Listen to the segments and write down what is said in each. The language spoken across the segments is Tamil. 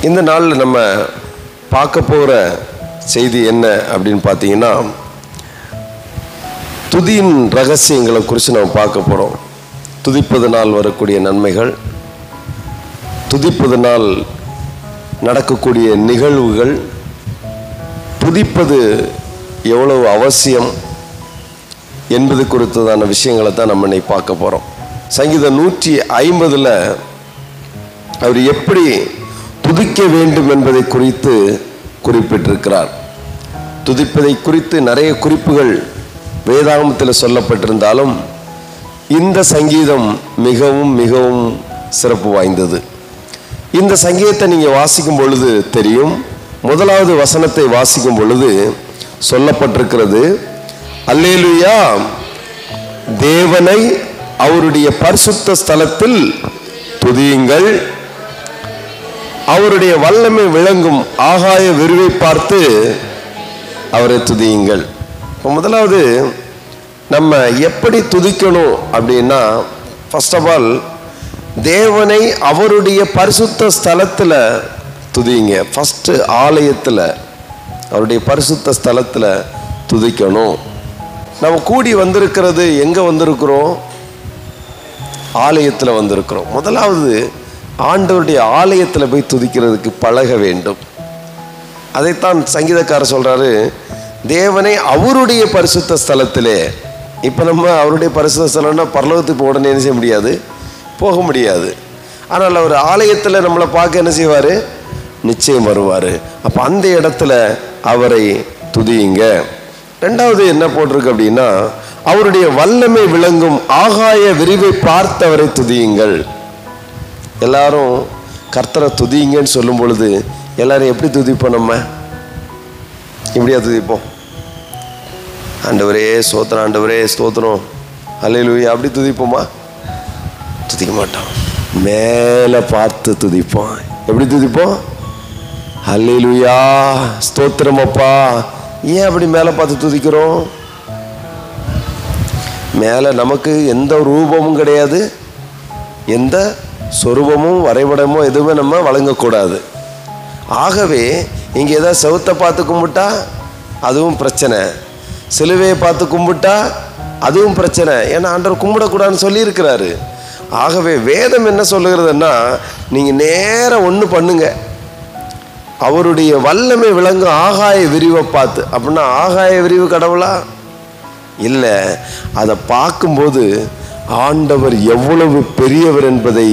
இந்த நாளில் நம்ம பார்க்க போகிற செய்தி என்ன அப்படின்னு பார்த்தீங்கன்னா, துதியின் ரகசியங்களை குறித்து நம்ம பார்க்க போகிறோம். துதிப்பதனால் வரக்கூடிய நன்மைகள், துதிப்பதனால் நடக்கக்கூடிய நிகழ்வுகள், துதிப்பது எவ்வளவு அவசியம் என்பது குறித்ததான விஷயங்களை தான் நம்ம இன்னைக்கு பார்க்க போகிறோம். சங்கீதம் 150 அவர் எப்படி துதிக்க வேண்டும் என்பதை குறித்து குறிப்பிட்டிருக்கிறார். துதிப்பதை குறித்து நிறைய குறிப்புகள் வேதாகமத்தில் சொல்லப்பட்டிருந்தாலும் இந்த சங்கீதம் மிகவும் மிகவும் சிறப்பு வாய்ந்தது. இந்த சங்கீதத்தை நீங்கள் வாசிக்கும் பொழுது தெரியும். முதலாவது வசனத்தை வாசிக்கும் பொழுது சொல்லப்பட்டிருக்கிறது, அல்லேலூயா, தேவனை அவருடைய பரிசுத்த ஸ்தலத்தில் துதியுங்கள், அவருடைய வல்லமை விளங்கும் ஆகாய விரிவை பார்த்து அவரை துதியுங்கள். இப்போ முதலாவது நம்ம எப்படி துதிக்கணும் அப்படின்னா, ஃபர்ஸ்ட் ஆஃப் ஆல் தேவனை அவருடைய பரிசுத்த ஸ்தலத்தில் துதிங்க. ஃபஸ்ட்டு ஆலயத்தில், அவருடைய பரிசுத்த ஸ்தலத்தில் துதிக்கணும். நம்ம கூடி வந்திருக்கிறது எங்கே வந்திருக்கிறோம்? ஆலயத்தில் வந்திருக்கிறோம். முதலாவது ஆண்டவருடைய ஆலயத்தில் போய் துதிக்கிறதுக்கு பழக வேண்டும். அதைத்தான் சங்கீதக்காரர் சொல்கிறாரு, தேவனை அவருடைய பரிசுத்த ஸ்தலத்திலே. இப்போ நம்ம அவருடைய பரிசுத்த ஸ்தலம்னா பரலோகத்துக்கு உடனே என்ன செய்ய முடியாது, போக முடியாது. ஆனால் அவர் ஆலயத்தில் நம்மளை பார்க்க என்ன செய்வார், நிச்சயம் வருவார். அப்போ அந்த இடத்துல அவரை துதியுங்க. ரெண்டாவது என்ன போட்டிருக்கு அப்படின்னா, அவருடைய வல்லமை விளங்கும் ஆகாய விரிவை பார்த்து அவரை துதியுங்கள். எல்லாரும் கர்த்தரை துதிங்கன்னு சொல்லும் பொழுது எல்லாரும் எப்படி துதிப்போம்? நம்ம இப்படியா துதிப்போம்? ஆண்டவரே ஸ்தோத்திரம், ஆண்டவரே ஸ்தோத்திரம், அல்லேலூயா, அப்படி துதிப்போமா? துதிக்க மாட்டோம். மேலே பார்த்து துதிப்போம். எப்படி துதிப்போம்? அல்லேலூயா, ஸ்தோத்திரம் அப்பா. ஏன் அப்படி மேலே பார்த்து துதிக்கிறோம்? மேலே நமக்கு எந்த ரூபமும் கிடையாது, எந்த சொரூபமும் வரைபடமோ எதுவுமே நம்ம வழங்கக்கூடாது. ஆகவே இங்கே ஏதாவது செவுத்தை பார்த்து கும்பிட்டா அதுவும் பிரச்சனை, சிலுவையை பார்த்து கும்பிட்டா அதுவும் பிரச்சனை. ஏன்னா ஆண்டவர் கும்பிடக்கூடாதுன்னு சொல்லியிருக்கிறாரு. ஆகவே வேதம் என்ன சொல்லுகிறதுன்னா, நீங்கள் நேராக ஒன்று பண்ணுங்க, அவருடைய வல்லமை விளங்கும் ஆகாய விரிவை பார்த்து. அப்படின்னா ஆகாய விரிவு கடவுளா? இல்லை. அதை பார்க்கும்போது ஆண்டவர் எவ்வளவு பெரியவர் என்பதை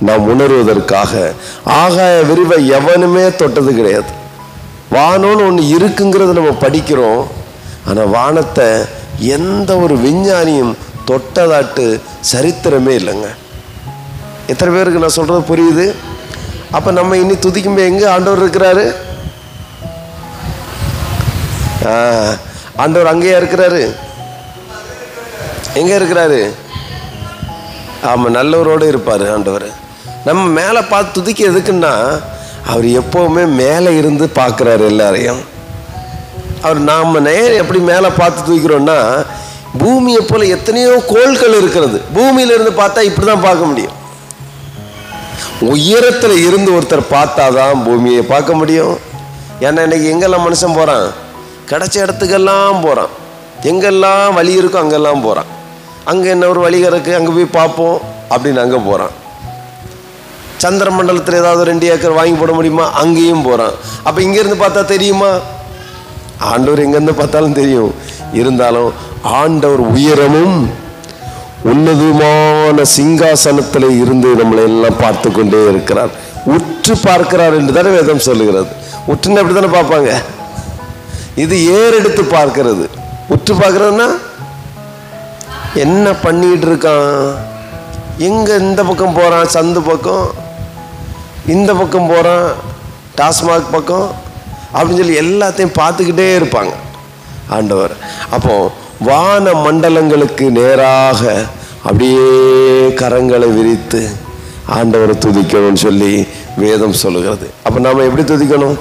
நாம் உணர்வதற்காக. ஆகாய விரிவை எவனுமே தொட்டது கிடையாது. வானோன்னு ஒன்று இருக்குங்கிறது நம்ம படிக்கிறோம், ஆனால் வானத்தை எந்த ஒரு விஞ்ஞானியும் தொட்டதாட்டு சரித்திரமே இல்லைங்க. எத்தனை பேருக்கு நான் சொல்கிறது புரியுது? அப்போ நம்ம இனி துதிக்கும்போது எங்கே ஆண்டவர் இருக்கிறாரு? ஆண்டவர் அங்கேயா இருக்கிறாரு? எங்கே இருக்கிறாரு? ஆமாம், நல்லவரோடு இருப்பார் ஆண்டவர். நம்ம மேலே பார்த்து துதிக்க எதுக்குன்னா, அவர் எப்போவுமே மேலே இருந்து பார்க்குறாரு எல்லாரையும். அவர் நாம் நேரம் எப்படி மேலே பார்த்து துதிக்கிறோன்னா, பூமியை போல் எத்தனையோ கோள்கள் இருக்கிறது. பூமியிலிருந்து பார்த்தா இப்படி தான் பார்க்க முடியும். உயரத்தில் இருந்து ஒருத்தர் பார்த்தா தான் பூமியை பார்க்க முடியும். ஏன்னா இன்னைக்கு எங்கெல்லாம் மனுஷன் போகிறான்? கிடைச்ச இடத்துக்கெல்லாம் போகிறான். எங்கெல்லாம் வழி இருக்கோ அங்கெல்லாம் போகிறான். அங்கே என்ன ஒரு வழி இருக்குது, அங்கே போய் பார்ப்போம் அப்படின்னு அங்கே போகிறான். சந்திர மண்டலத்தில் ஏதாவது 2 ஏக்கர் வாங்கி போட முடியுமா? அங்கேயும் போகிறான். அப்போ இங்கேருந்து பார்த்தா தெரியுமா? ஆண்டவர் எங்கேருந்து பார்த்தாலும் தெரியும். இருந்தாலும் ஆண்டவர் உயரமும் உன்னதமான சிங்காசனத்தில் இருந்து நம்மளை எல்லாம் பார்த்து கொண்டே இருக்கிறார். உற்று பார்க்கிறார் என்று தானே வேதம் சொல்லுகிறது. உற்றுன்னு அப்படி தானே பார்ப்பாங்க. இது ஏறெடுத்து பார்க்கிறது. உற்று பார்க்கறதுன்னா என்ன பண்ணிட்டு இருக்கான், எங்கே இந்த பக்கம் போகிறான், சந்து பக்கம், இந்த பக்கம் போகிறான், டாஸ்மாக் பக்கம் அப்படின்னு சொல்லி எல்லாத்தையும் பார்த்துக்கிட்டே இருப்பாங்க ஆண்டவர். அப்போ வான மண்டலங்களுக்கு நேராக அப்படியே கரங்களை விரித்து ஆண்டவரை துதிக்கணும்னு சொல்லி வேதம் சொல்லுகிறது. அப்போ நாம் எப்படி துதிக்கணும்?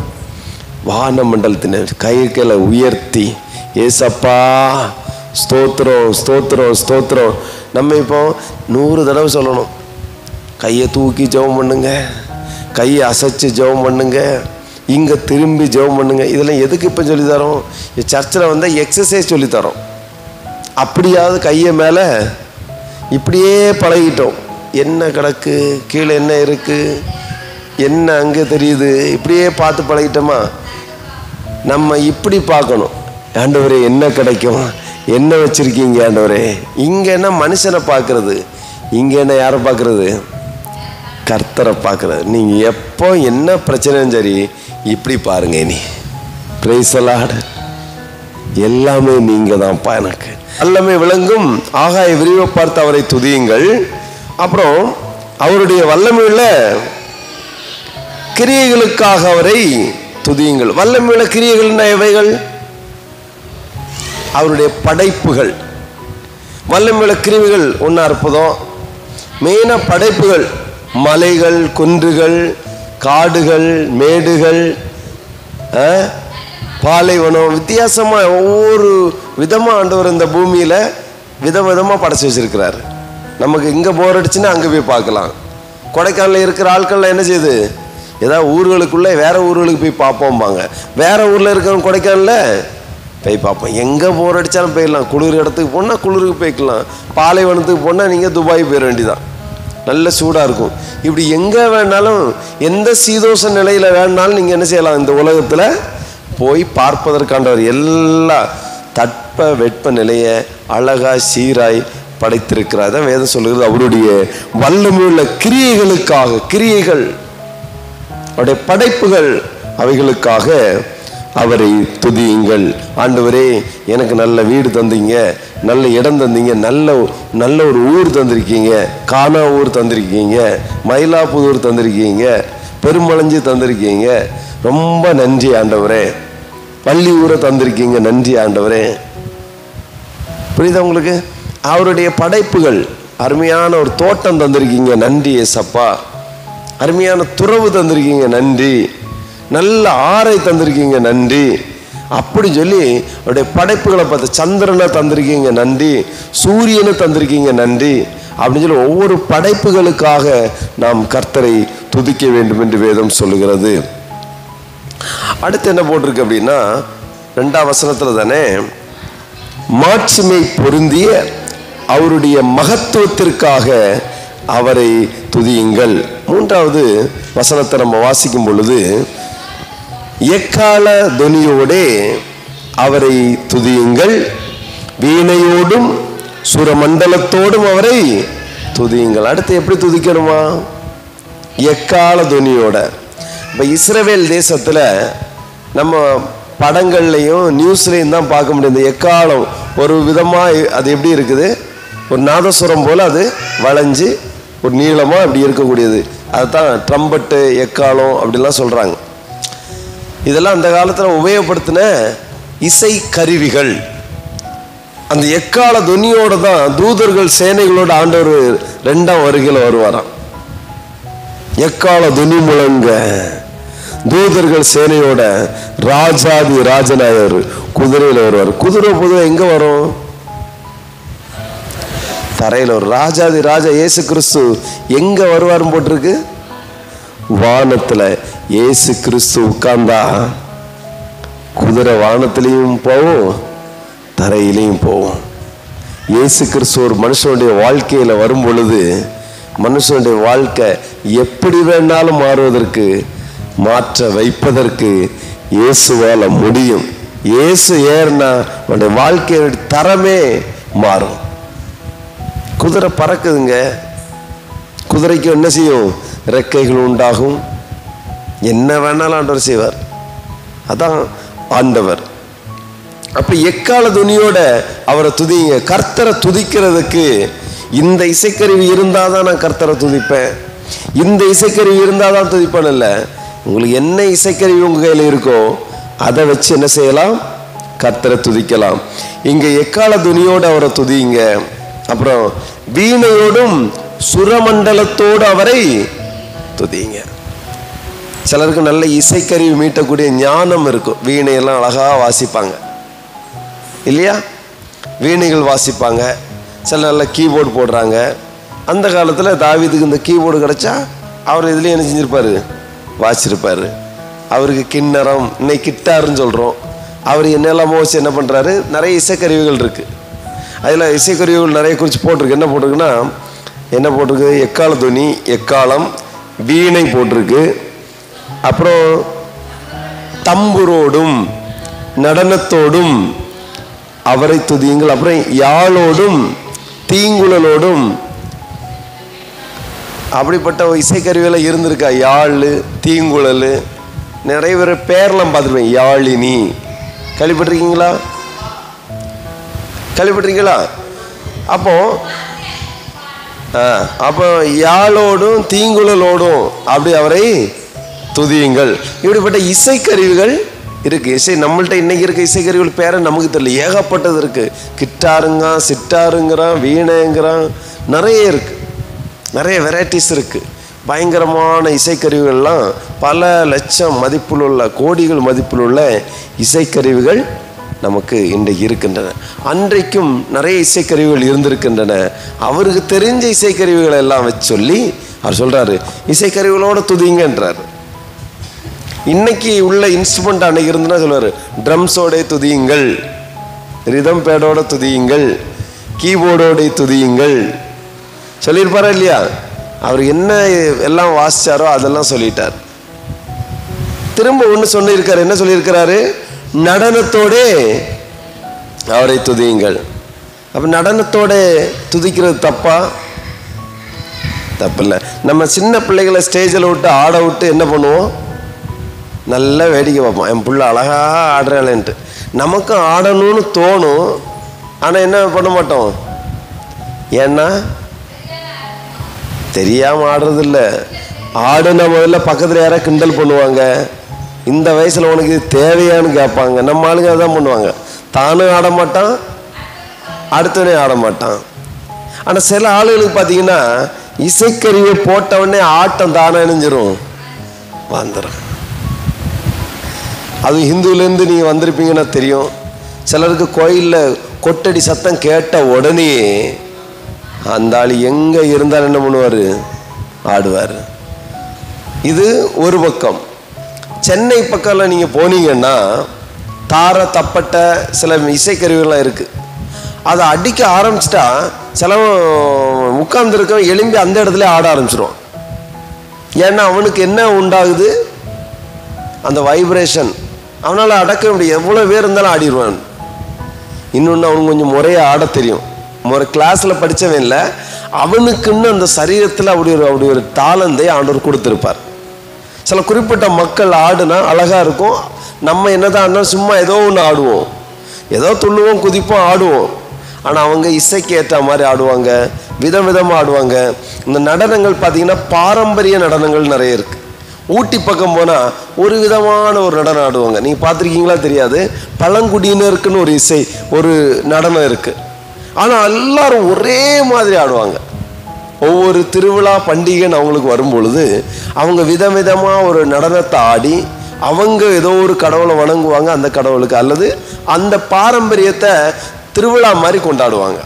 வான மண்டலத்தின் கைகளை உயர்த்தி, ஏசப்பா ஸ்தோத்திரம் ஸ்தோத்திரம் ஸ்தோத்திரம். நம்ம இப்போ 100 தடவை சொல்லணும். கையை தூக்கி ஜெபம் பண்ணுங்க, கையை அசைச்சு ஜெபம் பண்ணுங்க, இங்கே திரும்பி ஜெபம் பண்ணுங்க. இதெல்லாம் எதுக்கு இப்போ சொல்லித்தரோம்? சர்ச்சில் வந்தால் எக்ஸசைஸ் சொல்லித்தரோம். அப்படியாவது கையை மேலே இப்படியே பழகிட்டோம். என்ன கிடக்கு, கீழே என்ன இருக்குது, என்ன அங்கே தெரியுது, இப்படியே பார்த்து பழகிட்டோமா? நம்ம இப்படி பார்க்கணும். ஆண்டவரே என்ன கிடைக்கும், என்ன வச்சுருக்கீங்க ஆண்டவரே. இங்கே என்ன மனுஷனை பார்க்குறது, இங்கே என்ன யாரை பார்க்குறது? கர்த்தரை பார்க்குறது. நீங்கள் எப்போ என்ன பிரச்சனையும் சரி இப்படி பாருங்க. நீ பிரைஸ் தி லார்ட். எல்லாமே நீங்கள் தான்ப்பா, எனக்கு எல்லாமே விளங்கும். ஆகாய விரிவை பார்த்து அவரை துதியுங்கள். அப்புறம் அவருடைய வல்லமையுள்ள கிரியைகளுக்காக அவரை துதியுங்கள். வல்லமையுள்ள கிரியைகள்னா எவைகள்? அவருடைய படைப்புகள். வல்லமையுள்ள கிரியைகள் ஒன்றா இருப்பதும் மெயினாக படைப்புகள். மலைகள், குன்றுகள், காடுகள், மேடுகள், பாலைவனம், வித்தியாசமாக ஒவ்வொரு விதமாக ஆண்டவர் இந்த பூமியில் விதவிதமாக படைச்சி வச்சிருக்கிறார். நமக்கு இங்கே போர் அடிச்சுன்னா அங்கே போய் பார்க்கலாம். கொடைக்கானலில் இருக்கிற ஆட்கள்லாம் என்ன செய்யுது, ஏதாவது ஊர்களுக்குள்ளே வேறு ஊர்களுக்கு போய் பார்ப்போம்பாங்க. வேறு ஊரில் இருக்கிறவங்க கொடைக்கானலில் போய் பார்ப்போம். எங்கே போர் அடித்தாலும் போயிடலாம். குளிர் இடத்துக்கு போனால் குளிருக்கு போய்க்கலாம். பாலைவனத்துக்கு போனால் நீங்கள் துபாய் போயிட வேண்டியதான், நல்ல சூடாக இருக்கும். இப்படி எங்கே வேணாலும் எந்த சீதோஷ நிலையில் வேணாலும் நீங்கள் என்ன செய்யலாம், இந்த உலகத்தில் போய் பார்ப்பதற்காண்டவர் எல்லா தட்ப வெட்ப நிலையை அழகாய் சீராய் படைத்திருக்கிறார். தான் வேதம் சொல்லுகிறது. அவருடைய வல்லமையுள்ள கிரியைகளுக்காக, கிரியைகள் அவருடைய படைப்புகள், அவைகளுக்காக அவரை துதியுங்கள். ஆண்டவரே எனக்கு நல்ல வீடு தந்தீங்க, நல்ல இடம் தந்தீங்க, நல்ல ஒரு ஊர் தந்திருக்கீங்க, கானா ஊர் தந்திருக்கீங்க, மயிலாப்பூர் தந்திருக்கீங்க, பெருமளஞ்சி தந்திருக்கீங்க, ரொம்ப நன்றி ஆண்டவரே. பள்ளி ஊரை தந்திருக்கீங்க, நன்றி ஆண்டவரே. புரியுதா உங்களுக்கு? அவருடைய படைப்புகள். அருமையான ஒரு தோட்டம் தந்திருக்கீங்க, நன்றி ஏசப்பா. அருமையான துறவு தந்திருக்கீங்க, நன்றி. நல்ல ஆறை தந்திருக்கீங்க, நன்றி. அப்படி சொல்லி அவருடைய படைப்புகளை பார்த்து, சந்திரனை தந்திருக்கீங்க, நன்றி. சூரியனை தந்திருக்கீங்க, நன்றி. அப்படின்னு சொல்லி ஒவ்வொரு படைப்புகளுக்காக நாம் கர்த்தரை துதிக்க வேண்டும் என்று வேதம் சொல்லுகிறது. அடுத்து என்ன போட்டிருக்கு அப்படின்னா, 2ஆம் வசனத்தில் தானே, மாட்சிமை பொருந்திய அவருடைய மகத்துவத்திற்காக அவரை துதியுங்கள். 3வது வசனத்தை நம்ம வாசிக்கும் பொழுது, எக்கால தொனியோடே அவரை துதியுங்கள், வீணையோடும் சுரமண்டலத்தோடும் அவரை துதியுங்கள். அடுத்து எப்படி துதிக்கணுமா? எக்கால தொனியோட. இப்போ இஸ்ரவேல் தேசத்தில் நம்ம படங்கள்லையும் நியூஸ்லையும் தான் பார்க்க முடியும். இந்த எக்காலம் ஒரு விதமாக அது எப்படி இருக்குது, ஒரு நாதசுரம் போல் அது வளைஞ்சு ஒரு நீளமாக அப்படி இருக்கக்கூடியது. அதுதான் ட்ரம்பட்டு, எக்காலம் அப்படிலாம் சொல்கிறாங்க. இதெல்லாம் அந்த காலத்தில் உபயோகப்படுத்தின இசை கருவிகள். அந்த எக்கால துனியோடு தான் தூதர்கள் சேனைகளோட ஆண்டவர் 2ஆம் வருகையில் வருவாராம். எக்கால துனி முழங்க தூதர்கள் சேனையோட ராஜாதி ராஜநாயர் குதிரையில் வருவார். குதிரை பொதுவாக எங்கே வரும்? தரையில் ஒரு ராஜாதி ராஜா இயேசு கிறிஸ்து எங்கே வருவார்னு போட்டிருக்கு? வானத்தில். இயேசு கிறிஸ்து உட்கார்ந்தா குதிரை வானத்திலையும் போவோம், தரையிலையும் போவோம். இயேசு கிறிஸ்து ஒரு மனுஷனுடைய வாழ்க்கையில் வரும் பொழுது, மனுஷனுடைய வாழ்க்கை எப்படி வேணாலும் மாறுவதற்கு, மாற்ற வைப்பதற்கு இயேசுவால முடியும். இயேசு ஏறினா அவனுடைய வாழ்க்கையோட தரமே மாறும். குதிரை பறக்குதுங்க. குதிரைக்கு என்ன செய்யும்? ரெக்கைகள் உண்டாகும். என்ன வேணாலும் ஆண்டவர் செய்வார். அதான் ஆண்டவர். அப்ப எக்கால துணியோட அவரை துதிங்க. கர்த்தரை துதிக்கிறதுக்கு இந்த இசைக்கருவி இருந்தால் தான் நான் கர்த்தரை துதிப்பேன், இந்த இசைக்கருவி இருந்தால் தான் துதிப்பேன் இல்லை. உங்களுக்கு என்ன இசைக்கருவி உங்கள் கையில் இருக்கோ அதை வச்சு என்ன செய்யலாம்? கர்த்தரை துதிக்கலாம். இங்கே எக்கால துணியோடு அவரை துதிங்க. அப்புறம் வீணையோடும் சுரமண்டலத்தோடு அவரை துதிங்க. சிலருக்கு நல்ல இசைக்கருவி மீட்டக்கூடிய ஞானம் இருக்கும். வீணையெல்லாம் அழகாக வாசிப்பாங்க இல்லையா? வீணைகள் வாசிப்பாங்க. சில நல்ல கீபோர்டு போடுறாங்க. அந்த காலத்தில் தாவீதுக்கு இந்த கீபோர்டு கிடச்சா அவர் இதுலேயும் என்ன செஞ்சிருப்பார்? வாசிச்சிருப்பார். அவருக்கு கிண்ணறம், இன்னைக்கு கிட்டாருன்னு சொல்கிறோம். அவர் என்னெல்லாமோ வச்சு என்ன பண்ணுறாரு, நிறைய இசைக்கருவிகள் இருக்குது. அதில் இசைக்கருவிகள் நிறைய குறித்து போட்டிருக்கு. என்ன போட்டிருக்குன்னா, என்ன போட்டிருக்கு, எக்கால துணி, எக்காலம், வீணை போட்டிருக்கு, அப்புறம் தம்புரோடும் நடனத்தோடும் அவரை துதியுங்கள், அப்புறம் யாழோடும் தீங்குழலோடும். அப்படிப்பட்ட இசைக்கருவியெல்லாம் இருந்திருக்கா. யாழ், தீங்குழல், நிறைய பேர் பேரெல்லாம் பார்த்துருப்பேன். யாழினி கேள்விப்பட்டிருக்கீங்களா? கேள்விப்பட்டிருக்கீங்களா? அப்போ யாழோடும் தீங்குழலோடும் அப்படி அவரை துதியுங்கள். இப்படிப்பட்ட இசைக்கருவிகள் இருக்கு. இசை நம்மள்ட்ட இன்னைக்கு இருக்க இசைக்கருவிகள் பேரை நமக்கு தெரியல, ஏகப்பட்டது இருக்கு. கிட்டாருங்க, சிட்டாருங்கிறான், வீணைங்கிறான், நிறைய இருக்கு, நிறைய வெரைட்டிஸ் இருக்கு. பயங்கரமான இசைக்கருவிகள்லாம் பல லட்சம் மதிப்பில் உள்ள, கோடிகள் மதிப்பில் உள்ள இசைக்கருவிகள் நமக்கு இன்றைக்கு இருக்கின்றன. அன்றைக்கும் நிறைய இசைக்கருவிகள் இருந்திருக்கின்றன. அவருக்கு தெரிஞ்ச இசைக்கருவிகளை எல்லாம் வச்சு சொல்லி அவர் சொல்றாரு, இசைக்கருவிகளோட துதிங்கன்றார். இன்னைக்கு உள்ள இன்ஸ்ட்ருமெண்ட் அன்னைக்கு இருந்துன்னா சொல்லுவாரு, ட்ரம்ஸோட துதியுங்கள், ரிதம் பேடோட துதியுங்கள், கீபோர்டோட துதியுங்கள் சொல்லியிருப்பாரா இல்லையா? அவர் என்ன எல்லாம் வாசிச்சாரோ அதெல்லாம் சொல்லிட்டார். திரும்ப ஒன்று சொல்லியிருக்காரு. என்ன சொல்லியிருக்கிறாரு? நடனத்தோட அவரை துதியுங்கள். அப்ப நடனத்தோட துதிக்கிறது தப்பா? தப்பில்லை. நம்ம சின்ன பிள்ளைகளை ஸ்டேஜில் விட்டு ஆட விட்டு என்ன பண்ணுவோம், நல்லா வேடிக்கை பார்ப்போம். என் பிள்ளை அழகா ஆடுறாளேன்ட்டு நமக்கும் ஆடணும்னு தோணும். ஆனால் என்ன பண்ண மாட்டோம், ஏன்னா தெரியாமல் ஆடுறதில்ல. ஆடுன முதல்ல பக்கத்தில் யாராவது கிண்டல் பண்ணுவாங்க, இந்த வயசில் உனக்கு இது தேவையானு கேட்பாங்க. நம்ம ஆளுங்க அதான் பண்ணுவாங்க, தானும் ஆட மாட்டான், அடுத்தவனே ஆட மாட்டான். ஆனால் சில ஆளுகளுக்கு பார்த்தீங்கன்னா இசைக்கருவியை போட்டவுடனே ஆட்டம் தானே இணைஞ்சிரும், வந்துடும். அது ஹிந்துலேருந்து நீங்கள் வந்திருப்பீங்கன்னா தெரியும். சிலருக்கு கோயிலில் கொட்டடி சத்தம் கேட்ட உடனே அந்த ஆள் எங்கே இருந்தாலும் என்ன பண்ணுவார், ஆடுவார். இது ஒரு பக்கம். சென்னை பக்கம்லாம் நீங்கள் போனீங்கன்னா தார தப்பட்ட சில இசைக்கருவிகள்லாம் இருக்குது. அதை அடிக்க ஆரம்பிச்சிட்டா சில உட்கார்ந்துருக்கவன் எழும்பி அந்த இடத்துல ஆட ஆரம்பிச்சிடுவான். ஏன்னா அவனுக்கு என்ன உண்டாகுது, அந்த வைப்ரேஷன் அவனால் அடக்க முடியும். எவ்வளோ பேர் இருந்தாலும் ஆடிடுவான். இன்னொன்று அவனுக்கு கொஞ்சம் முறையாக ஆட தெரியும். முறை கிளாஸில் படித்தவன் இல்லை, அவனுக்குன்னு அந்த சரீரத்தில் அப்படி ஒரு தாளந்தை ஆண்டவர் கொடுத்துருப்பார். சில குறிப்பிட்ட மக்கள் ஆடுனா அழகாக இருக்கும். நம்ம என்னதான் ஆடினா சும்மா ஏதோ ஒன்று ஆடுவோம், ஏதோ துள்ளுவோம், குதிப்போம், ஆடுவோம். ஆனால் அவங்க இசைக்கு ஏற்ற மாதிரி ஆடுவாங்க, விதம் விதமாக ஆடுவாங்க. இந்த நடனங்கள் பார்த்தீங்கன்னா பாரம்பரிய நடனங்கள் நிறைய இருக்குது. ஊட்டி பக்கம் போனால் ஒரு விதமான ஒரு நடனம் ஆடுவாங்க. நீங்கள் பார்த்துருக்கீங்களா தெரியாது. பழங்குடியினருக்குன்னு ஒரு இசை, ஒரு நடனம் இருக்குது. ஆனால் எல்லாரும் ஒரே மாதிரி ஆடுவாங்க. ஒவ்வொரு திருவிழா பண்டிகைன்னு அவங்களுக்கு வரும்பொழுது அவங்க விதவிதமாக ஒரு நடனத்தை ஆடி அவங்க ஏதோ ஒரு கடவுளை வணங்குவாங்க, அந்த கடவுளுக்கு, அல்லது அந்த பாரம்பரியத்தை திருவிழா மாதிரி கொண்டாடுவாங்க.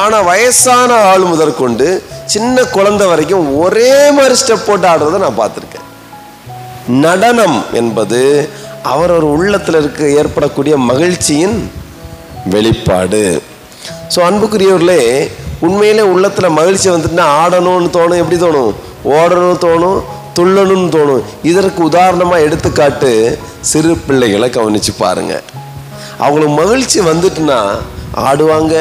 ஆனால் வயசான ஆள் முதற்கொண்டு சின்ன குழந்தை வரைக்கும் ஒரே மாதிரி ஸ்டெப் போட்டு ஆடுறதை நான் பார்த்துருக்கேன். நடனம் என்பது அவரவர் உள்ளத்தில் ஏற்படக்கூடிய மகிழ்ச்சியின் வெளிப்பாடு. ஸோ அன்புக்குரியவர்களே, உண்மையிலே உள்ளத்தில் மகிழ்ச்சி வந்துட்டுனா ஆடணும்னு தோணும். எப்படி தோணும்? ஓடணும்னு தோணும், துள்ளணும்னு தோணும். இதற்கு உதாரணமாக எடுத்துக்காட்டு சிறு பிள்ளைகளை கவனித்து பாருங்கள். அவங்களுக்கு மகிழ்ச்சி வந்துட்டுனா ஆடுவாங்க.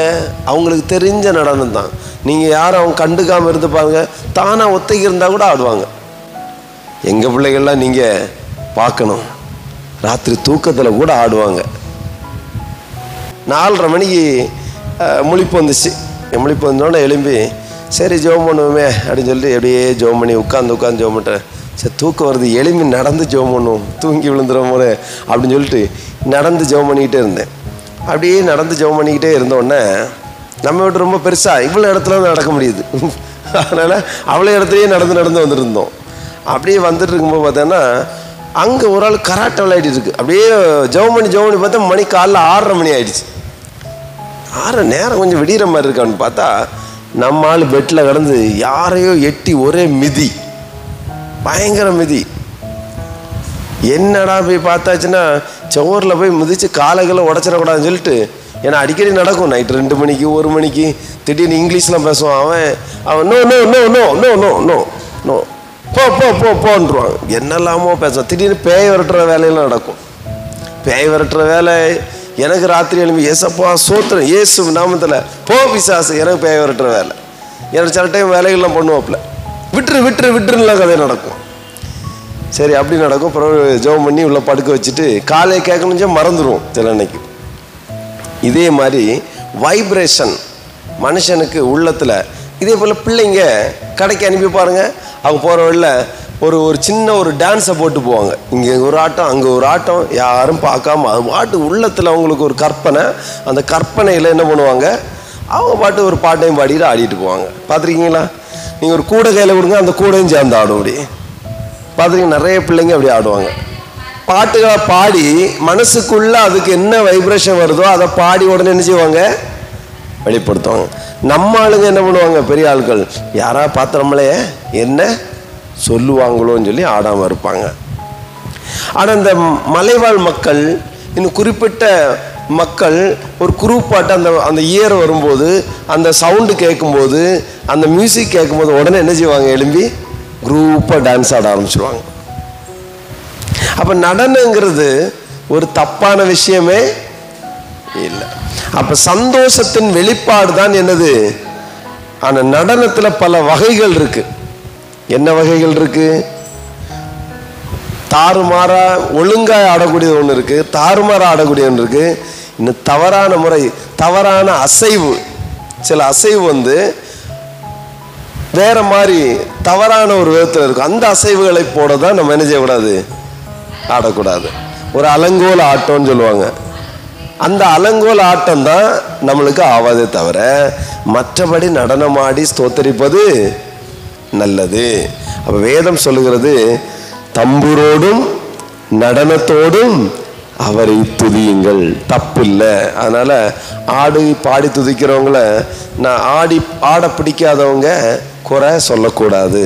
அவங்களுக்கு தெரிஞ்ச நடனம் தான். நீங்கள் யாரும் அவங்க கண்டுக்காமல் இருந்து பாருங்க, தானாக ஒத்தைக்கு இருந்தால் கூட ஆடுவாங்க. எங்கள் பிள்ளைகள்லாம் நீங்கள் பார்க்கணும், ராத்திரி தூக்கத்தில் கூட ஆடுவாங்க. 4:30 மணிக்கு முழிப்பு வந்துச்சு. முழிப்பு வந்தோடனே எழும்பி சரி ஜோம் பண்ணுவோமே அப்படின்னு சொல்லிட்டு அப்படியே ஜோம் பண்ணி உட்காந்து ஜோம் பண்ணுறேன். சரி தூக்கம் வருது, எழும்பி நடந்து ஜோம் பண்ணுவோம், தூங்கி விழுந்துடும் போல அப்படின்னு சொல்லிட்டு நடந்து ஜோம் பண்ணிக்கிட்டே இருந்தேன். அப்படியே நடந்து ஜோம் பண்ணிக்கிட்டே இருந்தோடனே நம்ம விட்டு ரொம்ப பெருசாக இவ்வளோ இடத்துல தான் நடக்க முடியுது. அதனால் அவ்வளோ இடத்துலையே நடந்து வந்துருந்தோம். அப்படியே வந்துட்டு இருக்கும்போது பார்த்தோன்னா அங்கே ஒரு ஆள் கராட்டை விளையாடிட்டு இருக்கு. அப்படியே ஜோம் பண்ணி பார்த்தா மணி காலைல 6:30 மணி ஆயிடுச்சு. 6 நேரம் கொஞ்சம் விடிகிற மாதிரி இருக்கான்னு பார்த்தா நம்ம ஆள் பெட்டில் கிடந்து யாரையோ எட்டி ஒரே மிதி. பயங்கர மிதி. என்னடா போய் பார்த்தாச்சுன்னா சோரில் போய் மிதித்து காலைகளை உடச்சிடக்கூடாதுன்னு சொல்லிட்டு, ஏன்னா அடிக்கடி நடக்கும். நைட்டு 2 மணிக்கு 1 மணிக்கு திடீர்னு இங்கிலீஷ்லாம் பேசுவான். அவன் no no no no no no no no போ போ போ போன்றுவாங்க. என்னெல்லாமோ பேசுவான். திடீர்னு பேய் விரட்டுற வேலையெல்லாம் நடக்கும். பேய் விரட்டுற வேலை. எனக்கு ராத்திரி எழுப்பி ஏசப்பா சோத்திரம் ஏசு நாமத்தில் போ பிசாசு, எனக்கு பேய் விரட்டுற வேலை. எனக்கு சில டைம் வேலைகள்லாம் பண்ணுவாப்புல. விட்டுரு விட்டுரு விட்டுருலாம் கதை நடக்கும். சரி, அப்படி நடக்கும். அப்புறம் ஜெபம் பண்ணி உள்ள படுக்க வச்சுட்டு காலையை கேட்கணுச்சா மறந்துடுவோம் சில அன்னைக்கு. இதே மாதிரி வைப்ரேஷன் மனுஷனுக்கு உள்ளத்தில். இதே போல் பிள்ளைங்க கடைக்கு அனுப்பி பாருங்கள், அவங்க போகிற வழியில் ஒரு சின்ன ஒரு டான்ஸை போட்டு போவாங்க. இங்கே ஒரு ஆட்டம் அங்கே ஒரு ஆட்டம், யாரும் பார்க்காம அது பாட்டு உள்ளத்தில் அவங்களுக்கு ஒரு கற்பனை. அந்த கற்பனையில் என்ன பண்ணுவாங்க, அவங்க பாட்டு ஒரு பாட்டையும் பாடிட்டு ஆடிட்டு போவாங்க. பார்த்துருக்கீங்களா? நீங்கள் ஒரு கூடை கையில் கொடுங்க, அந்த கூடையும் சேர்ந்து ஆடும். அப்படி பார்த்துருக்கீங்க, நிறைய பிள்ளைங்க அப்படி ஆடுவாங்க. பாட்டுகளை பாடி மனசுக்குள்ளே அதுக்கு என்ன வைப்ரேஷன் வருதோ அதை பாடி உடனே என்ன செய்வாங்க, வெளிப்படுத்துவாங்க. நம்ம ஆளுங்க என்ன பண்ணுவாங்க, பெரிய ஆட்கள் யாரா பாத்திரமலே என்ன சொல்லுவாங்களோன்னு சொல்லி ஆடாமல் இருப்பாங்க. ஆனால் இந்த மலைவாழ் மக்கள், இன்னும் குறிப்பிட்ட மக்கள் ஒரு குரூப் பாட்டு அந்த இயர் வரும்போது, அந்த சவுண்டு கேட்கும்போது, அந்த மியூசிக் கேட்கும்போது உடனே என்ன செய்வாங்க, எழும்பி குரூப்பாக டான்ஸ் ஆட ஆரம்பிச்சிடுவாங்க. அப்போ நடனங்கிறது ஒரு தப்பான விஷயமே இல்லை. அப்போ சந்தோஷத்தின் வெளிப்பாடு தான் என்னது. ஆனால் நடனத்தில் பல வகைகள் இருக்கு. என்ன வகைகள் இருக்கு? தாறுமாறா ஒழுங்காக ஆடக்கூடியது ஒன்று இருக்கு, தாறுமாறா ஆடக்கூடிய ஒன்று இருக்கு. இன்னும் தவறான முறை, தவறான அசைவு. சில அசைவு வேற மாதிரி தவறான ஒரு விதத்தில் இருக்கும். அந்த அசைவுகளை போட தான் நம்ம என்ன செய்யக்கூடாது, ஆடக்கூடாது. ஒரு அலங்கோல் ஆட்டம்னு சொல்லுவாங்க. அந்த அலங்கோல் ஆட்டம் தான் நம்மளுக்கு ஆவாதே தவிர, மற்றபடி நடனமாடி ஸ்தோத்தரிப்பது நல்லது. அப்போ வேதம் சொல்லுகிறது, தம்புரோடும் நடனத்தோடும் அவரை துதியுங்கள். தப்பு இல்லை. அதனால ஆடி பாடி துதிக்கிறவங்கள நான் ஆட பிடிக்காதவங்க குறை சொல்லக்கூடாது.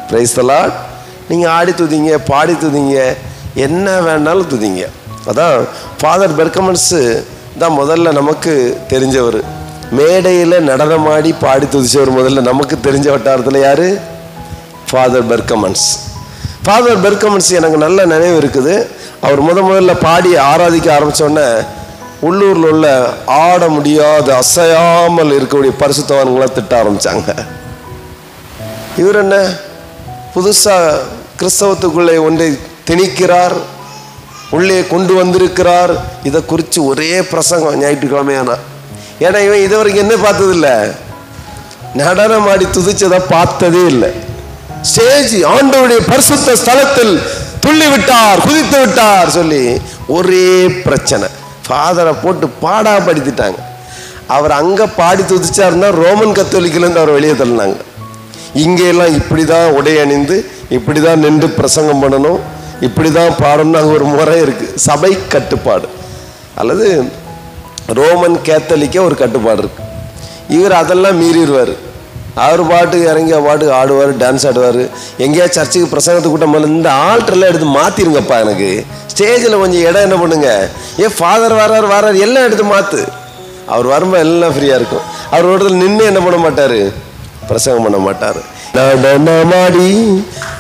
Praise the Lord. நீங்கள் ஆடி துதிங்க, பாடி துதிங்க, என்ன வேணாலும் துதிங்க. அதான் ஃபாதர் பெர்கமன்ஸு தான் முதல்ல நமக்கு தெரிஞ்சவர். மேடையில் நடனமாடி பாடி துதிச்சவர் முதல்ல நமக்கு தெரிஞ்ச வட்டாரத்தில் யார்? ஃபாதர் பெர்கமன்ஸ். ஃபாதர் பெர்கமன்ஸ் எனக்கு நல்ல நினைவு இருக்குது. அவர் முதல்ல பாடி ஆராதிக்க ஆரம்பித்தோடனே உள்ளூரில் உள்ள ஆட முடியாத அசையாமல் இருக்கக்கூடிய பரிசுத்தவான்களை திட்ட ஆரம்பித்தாங்க. இவர் என்ன புதுசாக கிறிஸ்தவத்துக்குள்ளே ஒன்றை திணிக்கிறார், உள்ளே கொண்டு வந்திருக்கிறார். இதை குறித்து ஒரே பிரசங்கம் ஞாயிற்றுக்கிழமையானா. ஏன்னா இவன் இதுவரைக்கும் என்ன பார்த்ததில்லை, நடனம் ஆடி துதிச்சதை பார்த்ததே இல்லை. ஸ்டேஜ் ஆண்டவருடைய பரிசுத்த ஸ்தலத்தில் துள்ளி விட்டார், குதித்து விட்டார் சொல்லி ஒரே பிரச்சனை. ஃபாதரை போட்டு பாடாப்படுத்திட்டாங்க. அவர் அங்கே பாடி துதிச்சாருன்னா ரோமன் கத்தோலிக்கிலேருந்து அவர் வெளியே தள்ளினாங்க. இங்கெல்லாம் இப்படி தான் உடை அணிந்து, இப்படி தான் நின்று பிரசங்கம் பண்ணணும், இப்படி தான் பாடணும்னு அங்கே ஒரு முறை இருக்குது. சபை கட்டுப்பாடு அல்லது ரோமன் கேத்தலிக்க ஒரு கட்டுப்பாடு இருக்குது. இவர் அதெல்லாம் மீறிடுவார். அவர் பாட்டுக்கு இறங்கி பாட்டுக்கு ஆடுவார், டான்ஸ் ஆடுவார். எங்கேயா சர்ச்சுக்கு பிரசங்கத்தை கூட்டம் போல இந்த ஆல்டர்லாம் எடுத்து மாற்றிருங்கப்பா, எனக்கு ஸ்டேஜில் கொஞ்சம் இடம் என்ன பண்ணுங்க, ஃபாதர் வரார் எல்லாம் எடுத்து மாற்று. அவர் வரும்போது எல்லாம் ஃப்ரீயாக இருக்கும். அவர் ஒரு இடத்துல நின்று என்ன பண்ண மாட்டார், பிரசங்கம் பண்ண மாட்டார். நடனமாடி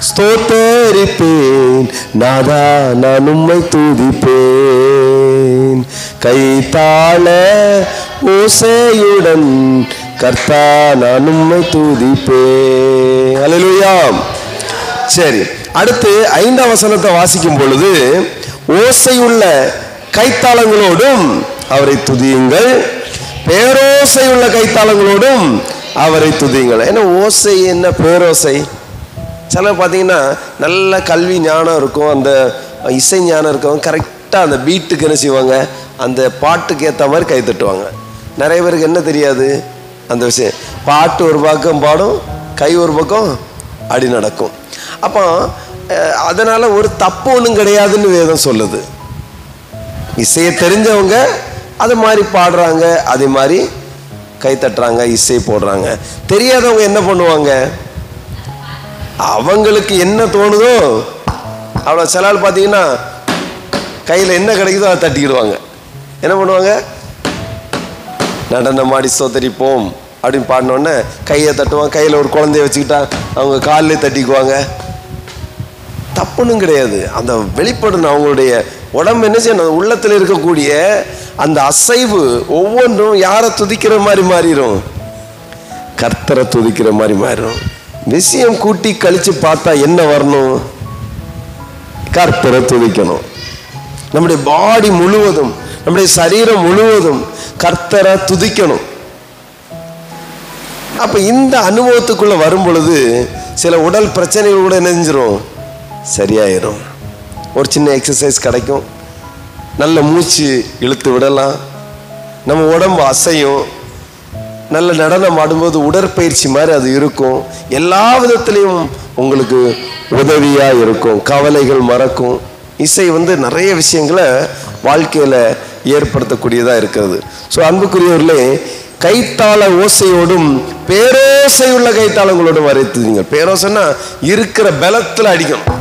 ஸ்தோத்தரிப்பேன் நாதா, நான் உம்மை துதிப்பேன், கைத்தாள ஓசையுடன் கர்த்தா நான் உம்மை துதிப்பேன். அல்லேலூயா. சரி, அடுத்து 5ஆம் வசனத்தை வாசிக்கும் பொழுது, ஓசையுள்ள கைத்தாளங்களோடும் அவரை துதியுங்கள், பேரோசையுள்ள கைத்தாளங்களோடும் அவரை துதியுங்கள். ஏன்னா ஓசை என்ன, பேரோசை. சில பார்த்தீங்கன்னா நல்ல கல்வி ஞானம் இருக்கும், அந்த இசை ஞானம் இருக்கும், கரெக்டாக அந்த பீட்டுக்கு என்ன செய்வாங்க, அந்த பாட்டுக்கு ஏற்ற மாதிரி கை தட்டுவாங்க. நிறைய பேருக்கு என்ன தெரியாது அந்த விஷயம். பாட்டு ஒரு பக்கம் பாடும், கை ஒரு பக்கம் அடி நடக்கும். அப்போ அதனால் ஒரு தப்பு ஒன்றும் கிடையாதுன்னு வேதம் சொல்லுது. இசையை தெரிஞ்சவங்க அது மாதிரி பாடுறாங்க, அதே மாதிரி கை தட்டுறாங்க, இசை போடுறாங்க. தெரியாதவங்க என்ன பண்ணுவாங்க, அவங்களுக்கு என்ன தோணுதோ அவ்வளோ. சில ஆள் பார்த்தீங்கன்னா கையில் என்ன கிடைக்குதோ அதை தட்டிக்கிடுவாங்க. என்ன பண்ணுவாங்க? நடனமாடி ஸ்தோத்தரிப்போம் அப்படின்னு பாடினோடனே கையை தட்டுவாங்க. கையில் ஒரு குழந்தைய வச்சுக்கிட்டா அவங்க காலிலே தட்டிக்குவாங்க. தப்புன்னு கிடையாது, அந்த வெளிப்படணும். அவங்களுடைய உடம்பு என்ன செய்யணும்? உள்ளத்தில் இருக்கக்கூடிய அந்த அசைவு ஒவ்வொன்றும் யாரை துதிக்கிற மாதிரி மாறிடும்? கர்த்தரை துதிக்கிற மாதிரி மாறிடும். விஷயம் கூட்டி கழிச்சு பார்த்தா என்ன வரணும்? கர்த்தரை துதிக்கணும். நம்முடைய பாடி முழுவதும், நம்முடைய சரீரம் முழுவதும் கர்த்தரை துதிக்கணும். அப்ப இந்த அனுபவத்துக்குள்ள வரும் பொழுது சில உடல் பிரச்சனைகள் கூட என்ன செஞ்சிடும்? சரியாயிரும். ஒரு சின்ன எக்ஸசைஸ் கிடைக்கும், நல்ல மூச்சு இழுத்து விடலாம், நம்ம உடம்பு அசையும். நல்ல நடனம் ஆடும்போது உடற்பயிற்சி மாதிரி அது இருக்கும். எல்லா விதத்திலையும் உங்களுக்கு உதவியா இருக்கும். கவலைகள் மறக்கும். இசை நிறைய விஷயங்களை வாழ்க்கையில ஏற்படுத்தக்கூடியதா இருக்கிறது. ஸோ அன்புக்குரியவர்களே, கைத்தாள ஓசையோடும் பேரோசை உள்ள கைத்தாளங்களோடும் வரைத்துங்க. பேரோசைன்னா இருக்கிற பலத்தில் அடிக்கணும்.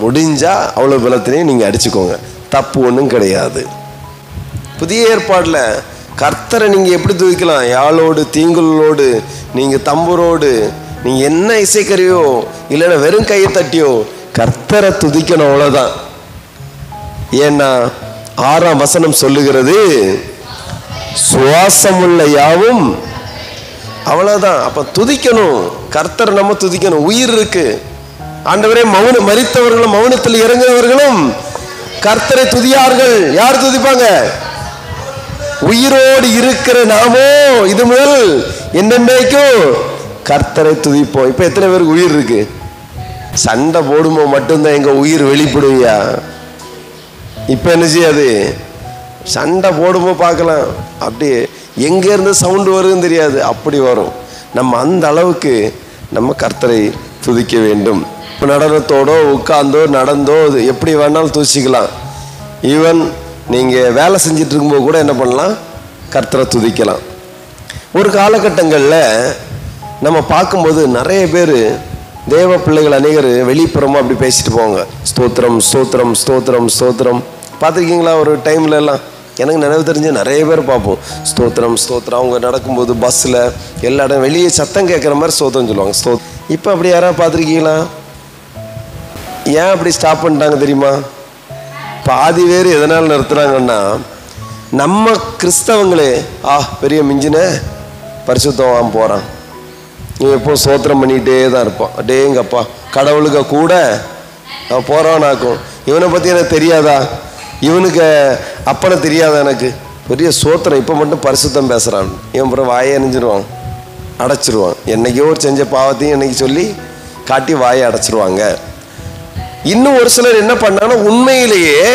முடிஞ்சா அவ்வளவு பலத்திலையும் நீங்க அடிச்சுக்கோங்க, தப்பு ஒன்றும் கிடையாது. புதிய ஏற்பாடுல கர்த்தரை நீங்க எப்படி துதிக்கலாம்? யாழோடு, தீங்குகளோடு, நீங்க தம்புரோடு, நீங்க என்ன இசைக்கருவியோ இல்லைன்னா வெறும் கையை தட்டியோ கர்த்தரை துதிக்கணும், அவ்வளவுதான். ஏன்னா 6ஆம் வசனம் சொல்லுகிறது, சுவாசமுள்ள யாவும், அவ்வளவுதான். அப்ப துதிக்கணும், கர்த்தர் நம்ம துதிக்கணும். உயிர் இருக்கு. ஆண்டவரே, மரித்தவர்களும் மௌனத்தில் இறங்குறவர்களும் கர்த்தரை துதியார்கள். யார் துதிப்பாங்க? உயிரோடு இருக்கிற நாமோ இது முதல் என்னென்னைக்கும் கர்த்தரை துதிப்போம். இப்ப எத்தனை பேருக்கு உயிர் இருக்கு? சண்டை போடும்போது மட்டும்தான் எங்க உயிர் வெளிப்படுவியா? இப்ப என்ன செய்யாது? சண்டை போடும்போது பார்க்கலாம், அப்படியே எங்க இருந்து சவுண்டு வருதுன்னு தெரியாது, அப்படி வரும். நம்ம அந்த அளவுக்கு நம்ம கர்த்தரை துதிக்க வேண்டும். இப்போ நடனத்தோடோ உட்கார்ந்தோ நடந்தோ எப்படி வேணாலும் துதிக்கலாம். ஈவன் நீங்கள் வேலை செஞ்சிட்டு இருக்கும்போது கூட என்ன பண்ணலாம்? கர்த்தரை துதிக்கலாம். ஒரு காலகட்டங்களில் நம்ம பார்க்கும்போது நிறைய பேர் தேவ பிள்ளைகள் அநேகர் வெளிப்புறமாக அப்படி பேசிட்டு போவாங்க. ஸ்தோத்திரம் ஸ்தோத்திரம் ஸ்தோத்திரம் ஸ்தோத்திரம். பார்த்துருக்கீங்களா? ஒரு டைம்ல எல்லாம் எனக்கு நினைவு தெரிஞ்சு நிறைய பேர் பார்ப்போம், ஸ்தோத்திரம் ஸ்தோத்திரம். அவங்க நடக்கும்போது பஸ்ஸில் எல்லா இடம் வெளியே சத்தம் கேட்குற மாதிரி ஸ்தோத்திரம் சொல்லுவாங்க. இப்போ அப்படி யாராவது பார்த்துருக்கீங்களா? ஏன் அப்படி ஸ்டாப் பண்ணிட்டாங்க தெரியுமா? பாதி பேர் எதனால் நிறுத்துறாங்கன்னா, நம்ம கிறிஸ்தவங்களே பெரிய மிஞ்சின பரிசுத்தம் போகிறான், நீ எப்போ ஸ்தோத்திரம் பண்ணிகிட்டே தான் இருப்பான். டேங்கப்பா, கடவுளுக்கு கூட போகிறானாக்கும். இவனை பற்றி எனக்கு தெரியாதா? இவனுக்கு அப்பனை தெரியாதா? எனக்கு பெரிய சோத்திரம், இப்போ மட்டும் பரிசுத்தம் பேசுகிறான். இவன் அப்புறம் வாயை அணிஞ்சிருவான், அடைச்சிருவான். என்னைக்கோ ஒரு செஞ்ச பாவத்தையும் என்னைக்கு சொல்லி காட்டி வாயை அடைச்சிருவாங்க. இன்னும் ஒரு சிலர் என்ன பண்ணாங்கன்னா, உண்மையிலேயே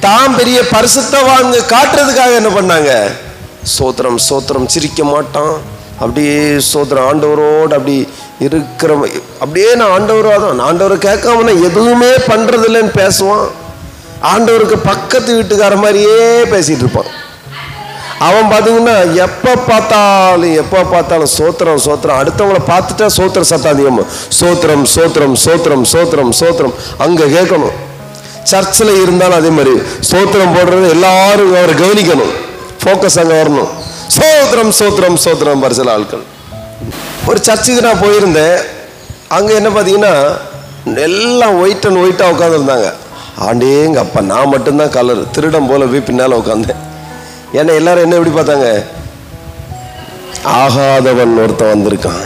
தான் பெரிய பரிசுத்தவாங்க காட்டுறதுக்காக என்ன பண்ணாங்க? ஸ்தோத்திரம் ஸ்தோத்திரம், சிரிக்க மாட்டான், அப்படியே ஸ்தோத்திரம் ஆண்டவரோடு அப்படி இருக்கிற, அப்படியே நான் ஆண்டவராதான், ஆண்டவரை கேட்காம நான் எதுவுமே பண்றது இல்லைன்னு பேசுவான். ஆண்டவருக்கு பக்கத்து வீட்டுக்கார மாதிரியே பேசிட்டு இருப்பான். அவன் பார்த்தீங்கன்னா எப்போ பார்த்தாலும் சோத்திரம் சோத்திரம். அடுத்தவங்களை பார்த்துட்டா சோத்திர சத்தம் அதிகமாக, சோத்திரம் சோத்திரம் சோத்திரம் சோத்திரம் சோத்திரம் அங்கே கேட்கணும். சர்ச்சில் இருந்தாலும் அதே மாதிரி சோத்திரம் போடுறது எல்லாரும் அவரை கவனிக்கணும், ஃபோக்கஸ் அங்கே வரணும். சோத்திரம் சோத்திரம் சோத்திரம். சில ஆட்கள் ஒரு சர்ச்சுக்கு நான் போயிருந்தேன். அங்கே என்ன பார்த்தீங்கன்னா எல்லாம் ஒயிட் அண்ட் ஒயிட்டாக உட்காந்துருந்தாங்க. ஆண்டேங்க அப்பா, நான் மட்டும்தான் கலர் திருடம் போல போய் பின்னால் உட்காந்தேன். ஏன்னா எல்லாரும் என்ன எப்படி பார்த்தாங்க? ஆகாதவன் ஒருத்தன் வந்திருக்கான்,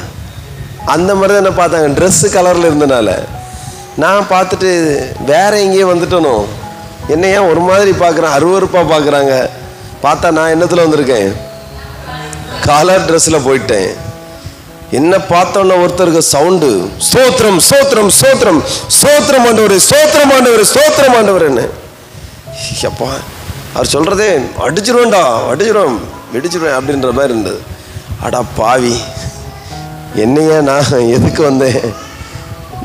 அந்த மாதிரி தான் என்ன பார்த்தாங்க. ட்ரெஸ்ஸு கலரில் இருந்தனால நான் பார்த்துட்டு வேற எங்கேயே வந்துட்டனோ, என்ன ஏன் ஒரு மாதிரி பார்க்குறேன், அருவருப்பாக பார்க்குறாங்க. பார்த்தா நான் என்னத்தில் வந்திருக்கேன்? கலர் ட்ரெஸ்ஸில் போயிட்டேன். என்ன பார்த்தோன்னா ஒருத்தருக்கு சவுண்டு, ஸ்தோத்திரம் ஸ்தோத்திரம் ஸ்தோத்திரம் ஸ்தோத்திரம் ஆண்டவரே ஸ்தோத்திரம் ஆண்டவரே ஸ்தோத்திரம் ஆண்டவர். என்ன அப்பா, அவர் சொல்கிறதே அடிச்சிருவேன்டா, வெடிச்சிருவேன் அப்படின்ற மாதிரி இருந்தது. அடா பாவி, என்னையா நான் எதுக்கு வந்தேன்?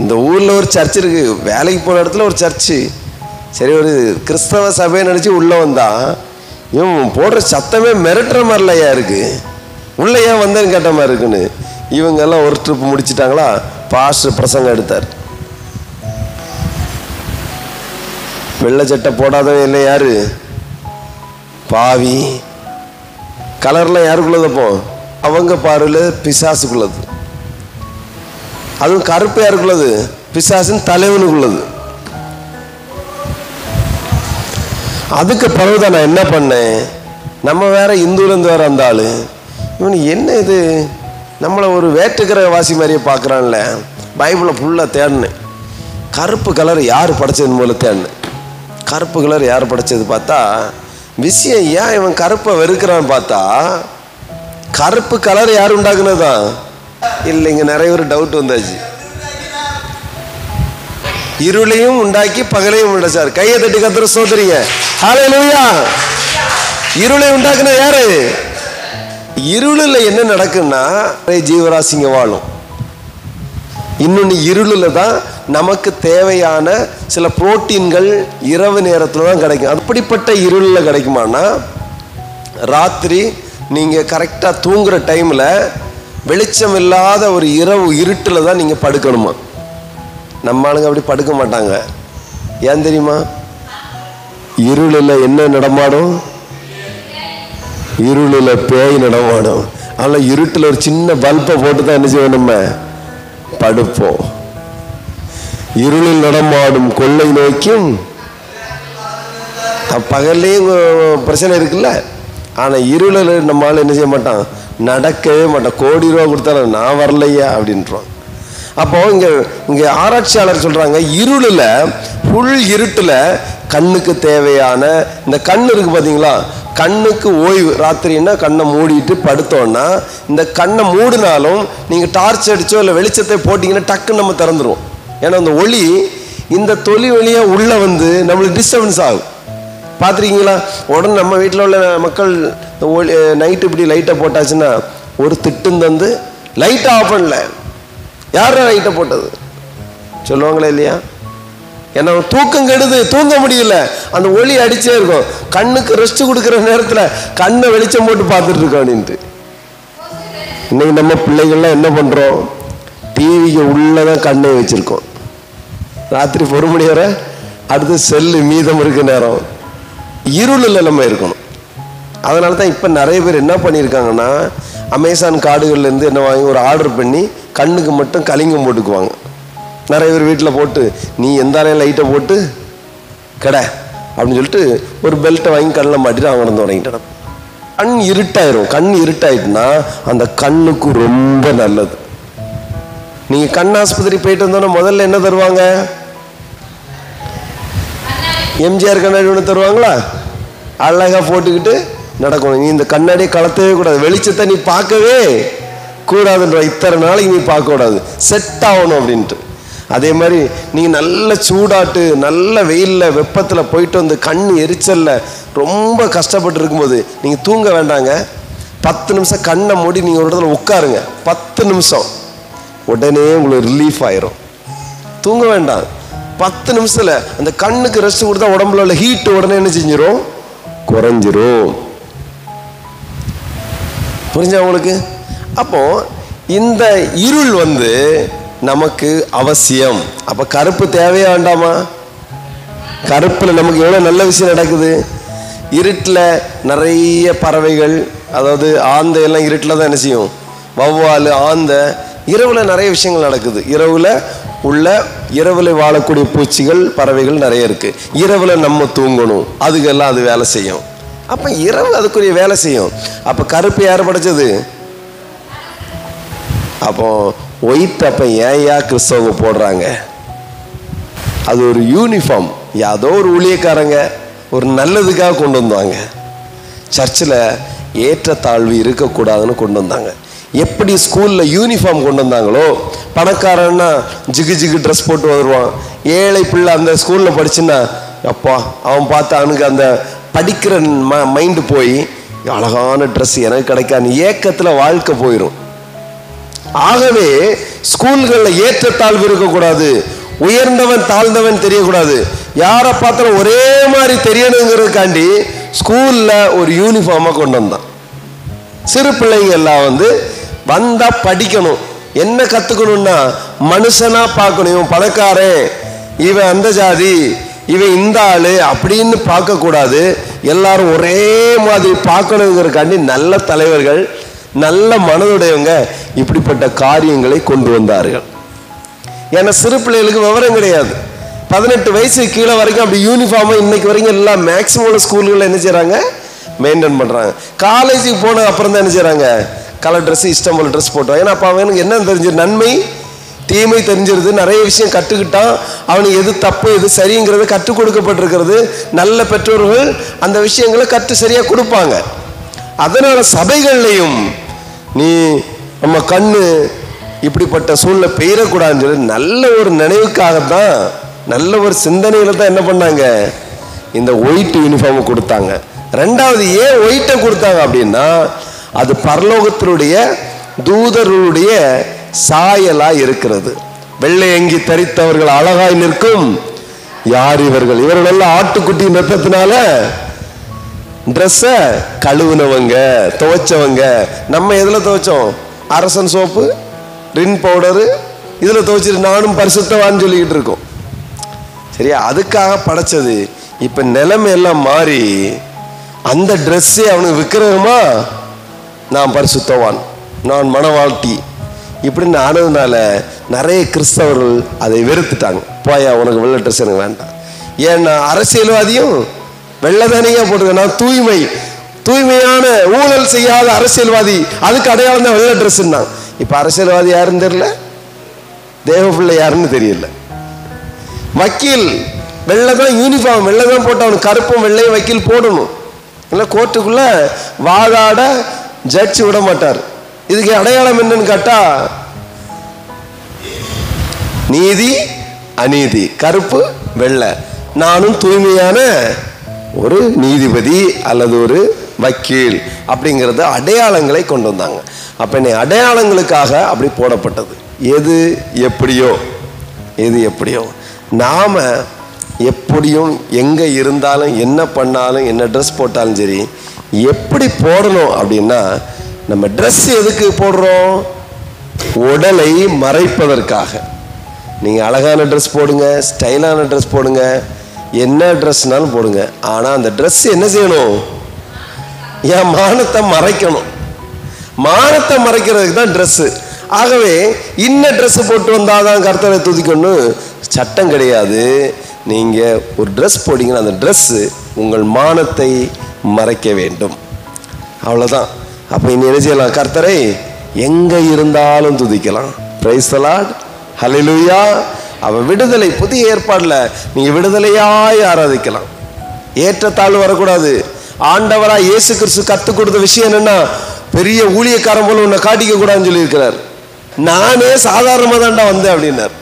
இந்த ஊரில் ஒரு சர்ச் இருக்கு, வேலைக்கு போன இடத்துல ஒரு சர்ச்சு, சரி ஒரு கிறிஸ்தவ சபையை நினச்சி உள்ளே வந்தா இவன் போடுற சத்தமே மிரட்டுற மாதிரிலையா இருக்கு. உள்ள ஏன் வந்தேன்னு கேட்ட மாதிரி இருக்குன்னு. இவங்க எல்லாம் ஒரு ட்ரிப் முடிச்சுட்டாங்களா, பாஸ்டர் பிரசங்கம் எடுத்தார். வெள்ளை சட்டை போடாதவன் இல்லை யாரு? பாவி. கலர்லாம் யாருக்குள்ளது? அப்போ அவங்க பார்வையில் பிசாசுக்குள்ளது. அதுவும் கருப்பு யாருக்குள்ளது? பிசாசின் தலைவனுக்குள்ளது. அதுக்கு பிறகுதான் நான் என்ன பண்ணேன், நம்ம வேற இந்துலேருந்து வேற அந்த ஆளு, இவனு என்ன இது நம்மளை ஒரு வேற்றுக்கிற வாசி மாதிரியே பார்க்குறான்ல. பைபிளை ஃபுல்லாக தேடினேன். கருப்பு கலர் யார் படைச்சது போல தேடினேன். கருப்பு கலர் யார் படைச்சது பார்த்தா விஷயம் ஏன் இவன் கருப்பை வெறுக்கிறான்னு பார்த்தா கருப்பு கலர் யார் உண்டாக்குனதான் இல்லை. இங்கே நிறைய ஒரு டவுட் வந்தாச்சு. இருளையும் உண்டாக்கி பகலையும் உண்டாச்சார். கையை தட்டி கத்துற சோதரிங்க. ஹல்லேலூயா. இருளை உண்டாக்குனது யாரு? இருளில் என்ன நடக்குன்னா ஜீவராசிங்க வாழும். இன்னொன்று இருளில் தான் நமக்கு தேவையான சில புரோட்டீன்கள் இரவு நேரத்தில் தான் கிடைக்கும். அப்படிப்பட்ட இருளில் கிடைக்குமானா ராத்திரி நீங்கள் கரெக்டாக தூங்குகிற டைமில் வெளிச்சம் இல்லாத ஒரு இரவு இருட்டில் தான் நீங்கள் படுக்கணுமா. நம்ம ஆளுங்க அப்படி படுக்க மாட்டாங்க. ஏன் தெரியுமா? இருளில் என்ன நடமாடும்? இருளில் பேய் நடமாடும். ஆனால் இருட்டில் ஒரு சின்ன பல்பை போட்டு தான் என்ன செய்வோம், நம்ம படுப்போம். இருளில் நடமாடும் கொள்ளை நோக்கியும் பகல்லையும் பிரச்சனை இருக்குல்ல. ஆனால் இருளில் நம்மளால என்ன செய்ய மாட்டான், நடக்கவே மாட்டான். கோடி ரூபா கொடுத்தாலும் நான் வரலையா அப்படின்றான். அப்போ இங்கே ஆராய்ச்சியாளர் சொல்றாங்க, இருளில் புல் இருட்டில் கண்ணுக்கு தேவையான இந்த கண் இருக்கு பார்த்தீங்களா, கண்ணுக்கு ஓய்வு. ராத்திரின்னா கண்ணை மூடிட்டு படுத்தோன்னா இந்த கண்ணை மூடினாலும் நீங்கள் டார்ச் அடிச்சோ இல்லை வெளிச்சத்தை போட்டிங்கன்னா டக்குன்னு நம்ம திறந்துருவோம். ஏன்னா அந்த ஒளி இந்த தொலி வழியாக உள்ளே வந்து நம்மளுக்கு டிஸ்டர்பன்ஸ் ஆகும். பார்த்துருக்கீங்களா? உடனே நம்ம வீட்டில் உள்ள மக்கள் நைட்டு இப்படி லைட்டை போட்டாச்சுன்னா ஒரு திட்டும் தந்து லைட்டை ஆஃப் பண்ணல. யார் லைட்டை போட்டது சொல்லுவாங்களே இல்லையா? ஏன்னா தூக்கம் கெடுது, தூங்க முடியல, அந்த ஒளி அடிச்சே இருக்கும். கண்ணுக்கு ரெஸ்ட் கொடுக்குற நேரத்தில் கண்ணை வெளிச்சம் போட்டு பார்த்துட்டு இருக்கோம் அப்படின்ட்டு. இன்னைக்கு நம்ம பிள்ளைகள்லாம் என்ன பண்ணுறோம், டிவிக்கு உள்ளதான் கண்ணை வச்சுருக்கோம். ராத்திரி 1 மணி வரை அடுத்து செல்லு மீதம் இருக்க நேரம் இருளில் நம்ம இருக்கணும். அதனால தான் இப்போ நிறைய பேர் என்ன பண்ணியிருக்காங்கன்னா, அமேசான் காடுகள்லேருந்து என்ன வாங்கி ஒரு ஆர்டர் பண்ணி கண்ணுக்கு மட்டும் கலிங்கம் போட்டுக்குவாங்க. நிறைய பேர் வீட்டில் போட்டு நீ எந்த லைட்டை போட்டு கடை அப்படின்னு சொல்லிட்டு ஒரு பெல்ட்டை வாங்கி கண்ணில் மாட்டிட்டு அவங்க வந்து தொடங்கிட்டு கண் இருட்டாயிரும். கண் இருட்டாயிட்டுனா அந்த கண்ணுக்கு ரொம்ப நல்லது. நீங்கள் கண் ஆஸ்பத்திரி போயிட்டு வந்தோன்னா முதல்ல என்ன தருவாங்க? எம்ஜிஆர் கண்ணாடி ஒன்று தருவாங்களா, அழகாக போட்டுக்கிட்டு நடக்கணும். நீ இந்த கண்ணாடியை கலத்தவே கூடாது, வெளிச்சத்தை நீ பார்க்கவே கூடாதுன்ற. இத்தனை நாளைக்கு நீ பார்க்கக்கூடாது, செட் ஆகணும் அப்படின்ட்டு. அதே மாதிரி நீங்கள் நல்ல சூடாட்டு நல்ல வெயிலில் வெப்பத்தில் போயிட்டு வந்து கண் எரிச்சலில் ரொம்ப கஷ்டப்பட்டு இருக்கும்போது நீங்கள் தூங்க வேண்டாங்க. 10 நிமிஷம் கண்ணை மூடி நீங்கள் ஒரு இடத்துல உட்காருங்க. 10 நிமிஷம் உடனே உங்களுக்கு ரிலீஃப் ஆயிரும். தூங்க வேண்டாம். 10 நிமிஷத்தில் அந்த கண்ணுக்கு ரெஸ்ட் கொடுத்தா உடம்புல உள்ள ஹீட் உடனே என்ன செஞ்சிடும், குறைஞ்சிரும். புரிஞ்சா உங்களுக்கு? அப்போ இந்த இருள் வந்து நமக்கு அவசியம். அப்ப கருப்பு தேவையா வேண்டாமா? கருப்புல நமக்கு எவ்வளவு நல்ல விஷயம் நடக்குது. இருட்டில் நிறைய பறவைகள், அதாவது ஆந்தை எல்லாம் இருட்டில் தான் என்ன செய்யும், வௌவால், ஆந்தை. இரவுல நிறைய விஷயங்கள் நடக்குது. இரவுல வாழக்கூடிய பூச்சிகள், பறவைகள் நிறைய இருக்கு. இரவுல நம்ம தூங்கணும், அதுக்கெல்லாம் அது வேலை செய்யும். அப்ப இரவு அதுக்குரிய வேலை செய்யும். அப்ப கருப்பு யார் படைச்சது? அப்போ ஒயிட் அப்ப ஏயா கிறிஸ்தவங்க போடுறாங்க? அது ஒரு யூனிஃபார்ம். யாதோ ஒரு ஊழியக்காரங்க ஒரு நல்லதுக்காக கொண்டு வந்தாங்க. சர்ச்சில் ஏற்றத்தாழ்வு இருக்கக்கூடாதுன்னு கொண்டு வந்தாங்க. எப்படி ஸ்கூலில் யூனிஃபார்ம் கொண்டு வந்தாங்களோ, பணக்காரன்னா ஜிகு ஜிகு ட்ரெஸ் போட்டு வருவான். ஏழை பிள்ளை அந்த ஸ்கூலில் படிச்சுன்னா அப்பா அவன் பார்த்து அவனுக்கு அந்த படிக்கிற மைண்டு போய் அழகான ட்ரெஸ் எனக்கு கிடைக்காது ஏக்கத்தில் வாழ்க்கை போயிடும். ஆகவே ஸ்கூல்களில் ஏற்றத்தாழ்வு இருக்கக்கூடாது, உயர்ந்தவன் தாழ்ந்தவன் தெரியக்கூடாது. யாரை பார்த்தாலும் ஒரே மாதிரி தெரியணுங்கிறதுக்காண்டி ஸ்கூலில் ஒரு யூனிஃபார்மாக கொண்டு வந்தான். சிறு பிள்ளைங்க எல்லாம் வந்தா படிக்கணும். என்ன கத்துக்கணும்னா மனுஷனா பார்க்கணும். இவன் பணக்காரன், இவன் அந்த ஜாதி, இவன் இந்த ஆளு அப்படின்னு பார்க்க கூடாது. எல்லாரும் ஒரே மாதிரி பார்க்கணுங்கிறக்காண்டி நல்ல தலைவர்கள், நல்ல மனதுடையவங்க இப்படிப்பட்ட காரியங்களை கொண்டு வந்தார்கள். ஏன்னா சிறு பிள்ளைகளுக்கு விவரம் கிடையாது. 18 வயசு கீழே வரைக்கும் அப்படி யூனிஃபார்மா இன்னைக்கு வரைக்கும் எல்லாம் மேக்சிமம் ஸ்கூல்களில் என்ன செய்யறாங்க, மெயின்டைன் பண்றாங்க. காலேஜுக்கு போன அப்புறம் தான் என்ன செய்யறாங்க, கலர் ட்ரெஸ், இஷ்டம் போல ட்ரெஸ் போட்டோம். ஏன்னா அப்போ அவனுக்கு என்ன தெரிஞ்சிரு, நன்மை தீமை தெரிஞ்சிருது. நிறைய விஷயம் கற்றுக்கிட்டான். அவனுக்கு எது தப்பு எது சரிங்கிறது கற்றுக் கொடுக்கப்பட்டிருக்கிறது. நல்ல பெற்றோர்கள் அந்த விஷயங்களை கற்று சரியா கொடுப்பாங்க. அதனால சபைகள்லையும் நீ நம்ம கண்ணு இப்படிப்பட்ட சூழ்நிலை பெயரக்கூடாதுன்னு சொல்லி நல்ல ஒரு நினைவுக்காகத்தான், நல்ல ஒரு சிந்தனையில தான் என்ன பண்ணாங்க, இந்த ஒயிட் யூனிஃபார்ம் கொடுத்தாங்க. ரெண்டாவது ஏன் ஒயிட்டை கொடுத்தாங்க அப்படின்னா, அது பரலோகத்தினுடைய தூதர்களுடைய சாயலா இருக்கிறது. வெள்ளை அங்கி தரித்தவர்கள் அழகாய் நிற்கும் யார் இவர்கள், இவர்கள் எல்லாம் ஆட்டுக்குட்டி ரத்தத்தினால ட்ரெஸ்ஸ கழுவுனவங்க, துவைச்சவங்க. நம்ம எதுல துவைச்சோம், அரசன் சோப்பு, ரின் பவுடரு, இதுல துவைச்சிட்டு நானும் பரிசுத்தவான்னு சொல்லிக்கிட்டு இருக்கோம். சரியா, அதுக்காக படைச்சது. இப்ப நிலைமை எல்லாம் மாறி அந்த ட்ரெஸ்ஸே அவனுக்கு விக்கிரகமா, நான் பரிசுத்தவான், நான் மனவாழ்த்தி இப்படின்னு ஆனதுனால நிறைய கிறிஸ்தவர்கள் அதை வெறுத்துட்டாங்க. போயா உனக்கு வெள்ளை ட்ரெஸ் எனக்கு வேண்டாம். ஏன்னா அரசியல்வாதியும் வெள்ளதானியா போட்டுக்க, நான் தூய்மை, தூய்மையான ஊழல் செய்யாத அரசியல்வாதி, அதுக்கு அடையாளம் தான் வெள்ளை ட்ரெஸ்ன்னா. இப்ப அரசியல்வாதி யாருன்னு தெரியல, தேவ பிள்ளை யாருன்னு தெரியல. வக்கீல் வெள்ளைதான் யூனிஃபார்ம், வெள்ளைதான் போட்டு அவனுக்கு கருப்பும் வெள்ளையும் வக்கீல் போடணும். இல்லை கோர்ட்டுக்குள்ள வாதாட ஜட்ஜ் விட மாட்டார். இதுக்கு அடையாளம் என்னன்னு கேட்டா, நீதி அநீதி, கருப்பு வெள்ளை. நானும் தூய்மையான ஒரு நீதிபதி அல்லது ஒரு வக்கீல் அப்படிங்கிறது அடையாளங்களை கொண்டு வந்தாங்க. அப்ப என்னை அடையாளங்களுக்காக அப்படி போடப்பட்டது. எது எப்படியோ, எது எப்படியோ, நாம எப்படியும் எங்க இருந்தாலும் என்ன பண்ணாலும் என்ன ட்ரெஸ் போட்டாலும் சரி, எப்படி போடணும் அப்படின்னா, நம்ம ட்ரெஸ் எதுக்கு போடுறோம், உடலை மறைப்பதற்காக. நீங்க அழகான ட்ரெஸ் போடுங்க, ஸ்டைலான ட்ரெஸ் போடுங்க, என்ன ட்ரெஸ்னாலும் போடுங்க. ஆனா அந்த ட்ரெஸ் என்ன செய்யணும், என் மானத்தை மறைக்கணும். மானத்தை மறைக்கிறதுக்கு தான் ட்ரெஸ். ஆகவே இன்ன ட்ரெஸ் போட்டு வந்தாதான் கர்த்தரை துதிக்கணும் சட்டம் கிடையாது. நீங்க ஒரு ட்ரெஸ் போட்டீங்கன்னா அந்த ட்ரெஸ் உங்கள் மானத்தை மறைக்க வேண்டும், அவ்வளவுதான். அப்ப இனி என்ன செய்யலாம், கர்த்தரை எங்க இருந்தாலும் துதிக்கலாம். பிரைஸ் தி லார்ட், ஹல்லேலூயா. அவ விடுதலை, புதிய ஏற்பாடுல நீங்க விடுதலையாய் ஆராதிக்கலாம். ஏற்றத்தாழ்வு வரக்கூடாது. ஆண்டவரா இயேசு கிறிஸ்து கத்துக் கொடுத்த விஷயம் என்னன்னா, பெரிய ஊழியக்காரன் போல உன்னை காட்டிக்க கூடாதுன்னு சொல்லி இருக்கிறார். நானே சாதாரணமா தான்டா வந்தேன் அப்படின்னார்.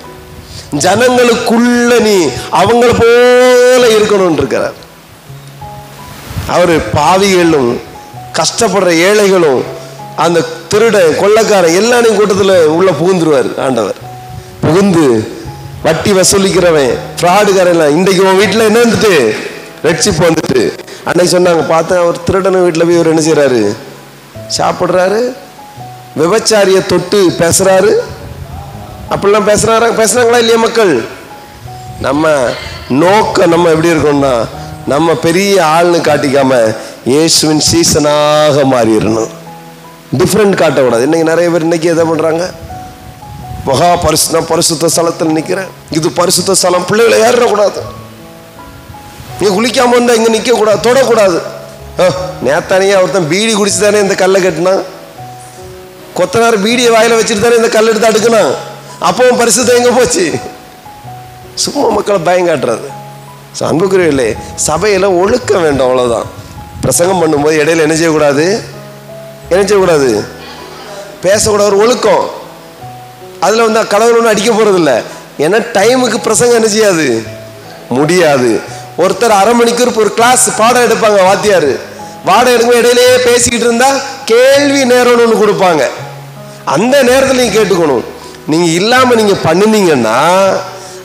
ஜனங்களுக்குள்ள நீ அவங்கள போல இருக்கணும்னு இருக்கிறார். அவரு பாவிகளும் கஷ்டப்படுற ஏழைகளும் அந்த திருட கொள்ளைக்காரன் எல்லாரையும் கூட்டத்தில் உள்ள புகுந்துருவார் ஆண்டவர். புகுந்து வட்டி வசூலிக்கிறவன் ஃப்ராடுக்காரன் இன்றைக்கு உன் வீட்டில் என்ன வந்துட்டு ரட்சிப்பு வந்துட்டு. அன்னைக்கு சொன்னாங்க, பார்த்தேன் அவர் திருடனும் வீட்டில் போய் இவர் என்ன செய்யறாரு, சாப்பிட்றாரு, விபச்சாரிய தொட்டு பேசுறாரு. அப்படிலாம் பேசுறாங்களா இல்லையா மக்கள்? நம்ம நோக்கம் நம்ம எப்படி இருக்கணும்னா, நம்ம பெரிய ஆள்னு காட்டிக்காம இயேசுவின் சீசனாக மாறிடணும். டிஃப்ரெண்ட் காட்டக்கூடாது. இன்னைக்கு நிறைய பேர் இன்னைக்கு எதை பண்றாங்க, மகா பரிசுத்த ஸ்தலத்தில் நிற்கிறேன், இது பரிசுத்த ஸ்தலம், பிள்ளைகளை ஏறக்கூடாது, நீ குளிக்காம வந்தா இங்க நிக்க கூடாது, தொடக்கூடாது. நேத்தானியா ஒருத்தன் பீடி குடிச்சு தானே இந்த கல்லை கட்டினான், கொத்தனார் பீடியை வாயில வச்சுட்டு தானே இந்த கல் எடுத்து அடுக்கணும். அப்பவும் பரிசுத்தம் எங்க போச்சு? சும்மா மக்களை பயம் காட்டுறது. அன்புக்குரியவர்களே, சபையில ஒழுக்கம் வேண்டும், அவ்வளவுதான். பிரசங்கம் பண்ணும்போது இடையில என்ன செய்யக்கூடாது, பேசக்கூடாது. ஒரு ஒழுக்கம். அதுல கடவுள் ஒன்றும் அடிக்க போறது இல்லை. ஏன்னா டைமுக்கு பிரசங்கம் என்ன செய்யாது, முடியாது. ஒருத்தர் அரை மணிக்கு ஒரு கிளாஸ் பாடம் எடுப்பாங்க, வாத்தியாரு பாடம் எடுக்கும், இடையிலேயே பேசிக்கிட்டு இருந்தா கேள்வி நேரம்னு ஒன்று கொடுப்பாங்க. அந்த நேரத்தில் நீங்க கேட்டுக்கணும். நீங்க இல்லாம நீங்க பண்ணினீங்கன்னா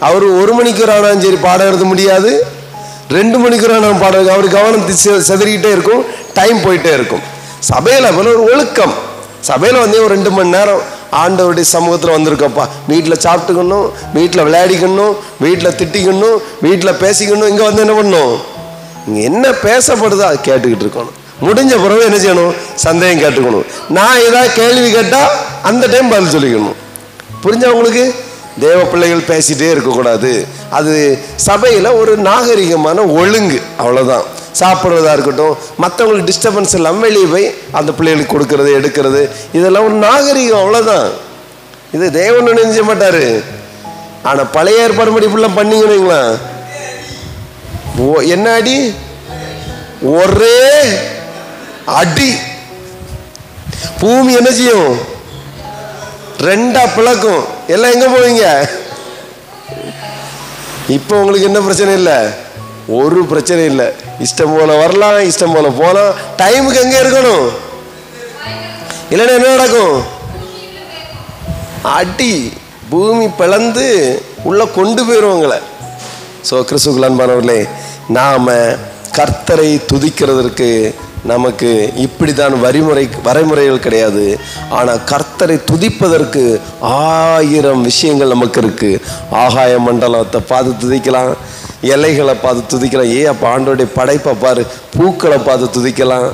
அவரு 1 மணிக்கு ஆனாலும் சரி பாடம் எழுத முடியாது, 2 மணிக்கு ஆனாலும் பாடம், அவரு கவனம் செதறிக்கிட்டே இருக்கும், டைம் போயிட்டே இருக்கும். சபையில் ஒரு ஒழுக்கம். சபையில் வந்து ஒரு 2 மணி நேரம் ஆண்டவருடைய சமூகத்தில் வந்திருக்கப்பா, வீட்டில் சாப்பிட்டுக்கணும், வீட்டில் விளையாடிக்கணும், வீட்டில் திட்டிக்கணும், வீட்டில் பேசிக்கணும். இங்கே வந்து என்ன பண்ணணும்? இங்கே என்ன பேசப்படுதோ அதை கேட்டுக்கிட்டு இருக்கணும். முடிஞ்ச பிறகு என்ன செய்யணும்? சந்தேகம் கேட்டுக்கணும். நான் ஏதாவது கேள்வி கேட்டால் அந்த டைம் பதில் சொல்லிக்கணும். புரிஞ்சவங்களுக்கு? தேவ பிள்ளைகள் பேசிகிட்டே இருக்கக்கூடாது. அது சபையில் ஒரு நாகரிகமான ஒழுங்கு, அவ்வளோதான். சாப்பிட்றதா இருக்கட்டும், மற்றவங்களுக்கு டிஸ்டர்பன்ஸ் இல்லாமல் வெளியே போய் அந்த பிள்ளைகளுக்கு கொடுக்கறது எடுக்கிறது, இதெல்லாம் ஒரு நாகரிகம், அவ்வளோதான். இது தேவன் நினைச்ச மாட்டார். ஆனால் பழைய ஏற்பாடு படி இப்படிலாம் பண்ணிங்களா? என்ன அடி? ஒரே அடி. பூமி என்ன செய்யும்? 2 பிளக்கும். எல்லாம் எங்க போவீங்க? இப்போ உங்களுக்கு என்ன பிரச்சனை இல்லை? ஒரு பிரச்சனை இல்லை. இஷ்டம் போல வரலாம், இஷ்டம் போல போகலாம். டைமுக்கு எங்க இருக்கணும்? இல்லைன்னா என்ன நடக்கும்? அடி. பூமி பிளந்து உள்ள கொண்டு போயிடுவாங்களே. ஸோ கிறிஸ்துவுக்குள் அன்பானவர்களே, நாம் கர்த்தரை துதிக்கிறதற்கு நமக்கு இப்படி தான் வரைமுறைகள் கிடையாது. ஆனால் கர்த்தரை துதிப்பதற்கு 1000 விஷயங்கள் நமக்கு இருக்குது. ஆகாய மண்டலத்தை பார்த்து துதிக்கலாம், இலைகளை பார்த்து துதிக்கலாம். அப்போ ஆண்டவருடைய படைப்பை பாரு, பூக்களை பார்த்து துதிக்கலாம்.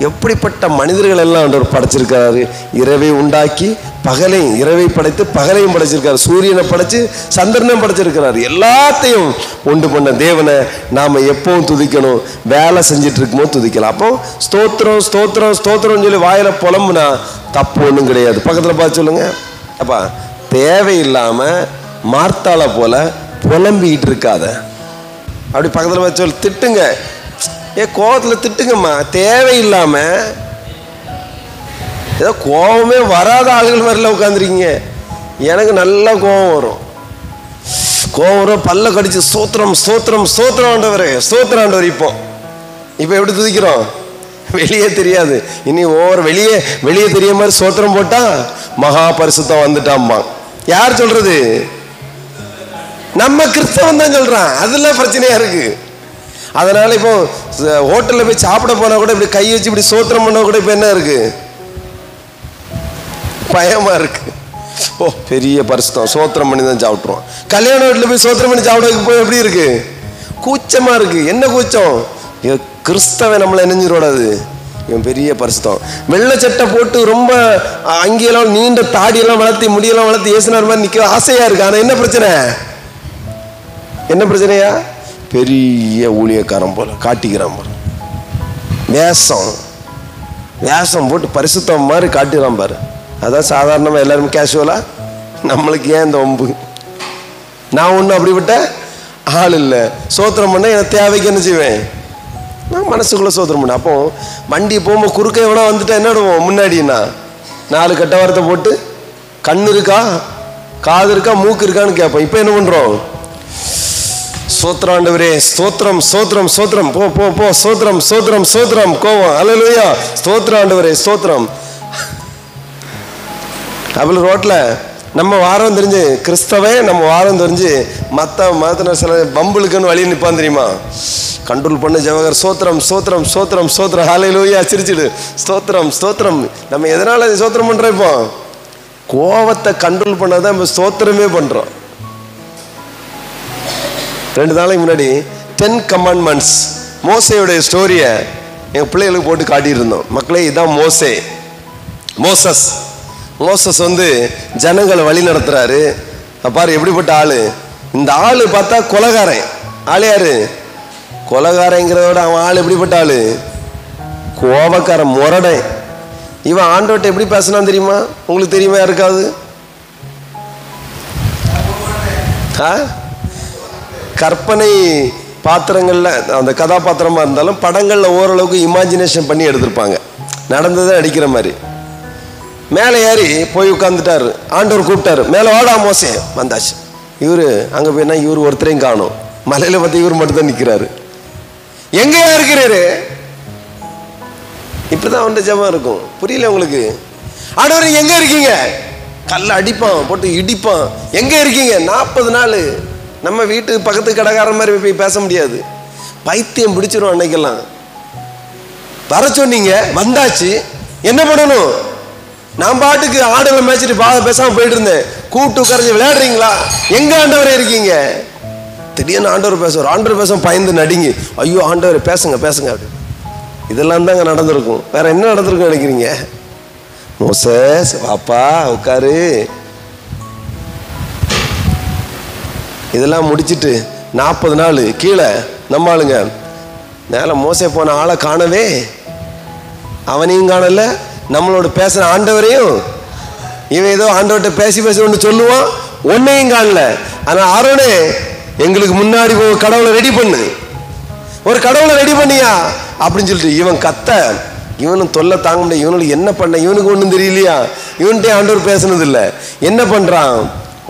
எப்படிப்பட்ட மனிதர்கள் எல்லாம் ஆண்டவர் படைச்சிருக்கிறாரு. இரவை உண்டாக்கி இரவை படைத்து பகலையும் படைச்சிருக்காரு. சூரியனை படைச்சு சந்திரனையும் படைச்சிருக்கிறாரு. எல்லாத்தையும் உண்டு பண்ண தேவனை நாம் எப்பவும் துதிக்கணும். வேலை செஞ்சிட்டு இருக்கும்போது துதிக்கலாம். அப்போ ஸ்தோத்திரம் ஸ்தோத்திரம் ஸ்தோத்திரம் சொல்லி வாயில புலம்புனா தப்பு ஒன்றும் கிடையாது. பக்கத்தில் பார்த்து சொல்லுங்க. அப்பா, தேவையில்லாமல் மார்த்தாளை போல புலம்பிக்கிட்டு இருக்காத. அப்படி பக்கத்தில் பார்த்து சொல்லு. திட்டுங்க, கோவத்தில் திட்டுங்கம்மா. தேவையில்லாமல் ஏதோ கோபமே வராத ஆளுகள் மாதிரிலாம் உட்காந்துருக்கீங்க. எனக்கு நல்லா கோபம் வரும். பல்ல கடிச்சு ஸ்தோத்திரம் ஸ்தோத்திரம் ஸ்தோத்திரம் ஆண்டவரே, ஸ்தோத்திரம் ஆண்டவர். இப்போ எப்படி துதிக்கிறோம்? வெளியே தெரியாது. இனி வெளியே தெரிய மாதிரி ஸ்தோத்திரம் போட்டா மகா பரிசுத்தம் வந்துட்டாம்மா. யார் சொல்றது? நம்ம கிறிஸ்தவன் தான் சொல்றான். அதெல்லாம் பிரச்சனையா இருக்கு. அதனால இப்போ ஹோட்டலில் போய் சாப்பிட போனா கூட இப்படி கை வச்சு இப்படி ஸ்தோத்திரம் பண்ண கூட இப்போ என்ன இருக்கு? பயமா இருக்கு. பெரிய பரிசுத்தம் சோத்திரம் பண்ணி தான் சாப்பிட்ருவோம். கல்யாண வீட்டில் போய் சோத்திரம் பண்ணி சாப்பிட போய் எப்படி இருக்கு? கூச்சமா இருக்கு. என்ன கூச்சம்? கிறிஸ்தவன் நம்மளை நினைஞ்சிடக்கூடாது. இவன் பெரிய பரிசுத்தம். வெள்ளை சட்டை போட்டு ரொம்ப அங்கேயெல்லாம் நீண்ட தாடியெல்லாம் வளர்த்தி முடியெல்லாம் வளர்த்தி ஏசுனார் மாதிரி நிற்க ஆசையா இருக்கு. ஆனால் என்ன பிரச்சனை? என்ன பிரச்சனையா? பெரிய ஊழியக்காரன் போல காட்டிக்கிறான் போல. வேஷம் போட்டு பரிசுத்தம் மாதிரி காட்டிக்கிறான் பாரு. அதான் சாதாரணமாக எல்லாருமே கேஷுவலா. நம்மளுக்கு ஏன் இந்த ஒம்பு? நான் ஒன்றும் அப்படிப்பட்ட ஆள் இல்லை. சோத்திரம் பண்ண எனக்கு தேவைக்கு என்ன செய்வேன்? நான் மனசுக்குள்ளே சோத்திரம் பண்ணேன். அப்போ வண்டி போகும்போது குறுக்க எவ்வளோ வந்துட்டா என்ன விடுவோம்? முன்னாடினா 4 கட்ட வாரத்தை போட்டு கண்ணு இருக்கா, காது இருக்கா, மூக்கு இருக்கான்னு கேட்போம். இப்போ என்ன பண்ணுறோம்? ஸ்தோத்திரம் ஆண்டவரே, ஸ்தோத்திரம் ஸ்தோத்திரம் ஸ்தோத்திரம், போ போ போ, ஸ்தோத்திரம் ஸ்தோத்திரம் ஸ்தோத்திரம், கோவம் அல்லேலூயா, ஸ்தோத்திரம் ஆண்டவரே ஸ்தோத்திரம். அப்படி ரோட்டில் நம்ம வாரம் தெரிஞ்சு கிறிஸ்தவன், நம்ம வாரம் தெரிஞ்சு மற்ற சில பம்புளுக்குன்னு வழி நிற்பான் தெரியுமா? கண்ட்ரோல் பண்ணு ஜெவகர், ஸ்தோத்திரம் ஸ்தோத்திரம் ஸ்தோத்திரம் ஸ்தோத்திரம், ஹல்லேலூயா, சிரிச்சிடு, ஸ்தோத்திரம் ஸ்தோத்திரம். நம்ம எதனால் ஸ்தோத்திரம் பண்ணுறோம்? இப்போ கோவத்தை கண்ட்ரோல் பண்ணாதான் இப்போ ஸ்தோத்திரமே பண்ணுறோம். 2 நாளைக்கு முன்னாடி 10 கமாண்ட்மெண்ட்ஸ் மோசேயுடைய ஸ்டோரியை எங்கள் பிள்ளைகளுக்கு போட்டு காட்டியிருந்தோம். மக்களே, இதுதான் மோசஸ் வந்து ஜனங்களை வழி நடத்துறாரு. பாரு எப்படிப்பட்ட ஆளு. இந்த ஆளு பார்த்தா கொலைகாரன். ஆளு யாரு? கொலைகாரங்கிறதோட அவன் ஆள் எப்படிப்பட்ட ஆளு? கோபக்காரன், முரடன். இவன் ஆண்டவர்கிட்ட எப்படி பேசினான் தெரியுமா? உங்களுக்கு தெரியுமா? யாருக்காவது? கற்பனை பாத்திரங்களில் அந்த கதாபாத்திரமாக இருந்தாலும் படங்களில் ஓரளவுக்கு இமேஜினேஷன் பண்ணி எடுத்திருப்பாங்க. நடந்ததை அடிக்கிற மாதிரி. மேலே ஏறி போய் உட்காந்துட்டாரு. ஆண்டவர் கூப்பிட்டாரு, மேலே வாடா மோசே. வந்தாச்சு. இவர் அங்கே போயினா இவர் ஒருத்தரையும் காணும். மலையில் பார்த்து இவர் மட்டும் தான் நிற்கிறாரு. எங்கேயா இருக்கிறாரு? இப்படிதான் அவன் ஜெபம் இருக்கும். புரியல உங்களுக்கு? ஆண்டவர் எங்க இருக்கீங்க? கல்ல அடிப்பான், போட்டு இடிப்பான். எங்க இருக்கீங்க? 40 நாள். நம்ம வீட்டு பக்கத்து கடைக்காரன் மாதிரி போய் பேச முடியாது. பைத்தியம் பிடிச்சிரும். அன்னைக்கெல்லாம் வர சொன்னீங்க, வந்தாச்சு, என்ன பண்ணணும்? நான் பாட்டுக்கு ஆடுகளை மேய்ச்சிட்டு பேசாம போயிட்டு இருந்தேன். கூட்டு உட்கார்ந்து விளையாடுறீங்களா? எங்க ஆண்டவரே இருக்கீங்க? திடீர்னு ஆண்டவர் பேசுவார். ஆண்டவர் பேச பயந்து நடுங்கி, ஐயோ ஆண்டவர் பேசுங்க பேசுங்க அப்படி. இதெல்லாம் தாங்க நடந்திருக்கும். வேற என்ன நடந்திருக்கும் நினைக்கிறீங்க? மோசேஸ் வாப்பா உட்காரு. இதெல்லாம் முடிச்சுட்டு 40 நாள் கீழே நம்ம ஆளுங்க மேலே மோசே போன ஆளை காணவே, அவனையும் காணல, நம்மளோட பேசுற ஆண்டவரையும். இவன் ஏதோ ஆண்டவர்கிட்ட பேசி ஒன்று சொல்லுவான், ஒன்னையும் காணல. ஆனால் ஆரோனே எங்களுக்கு முன்னாடி கடவுளை ரெடி பண்ணு, ஒரு கடவுளை ரெடி பண்ணியா அப்படின்னு சொல்லிட்டு இவன் கத்த, இவனும் தொல்லை தாங்க முடியாது. இவனுக்கு என்ன பண்ண, இவனுக்கு ஒன்றும் தெரியலையா, இவன்கிட்ட ஆண்டவர் பேசுனது இல்லை. என்ன பண்றான்?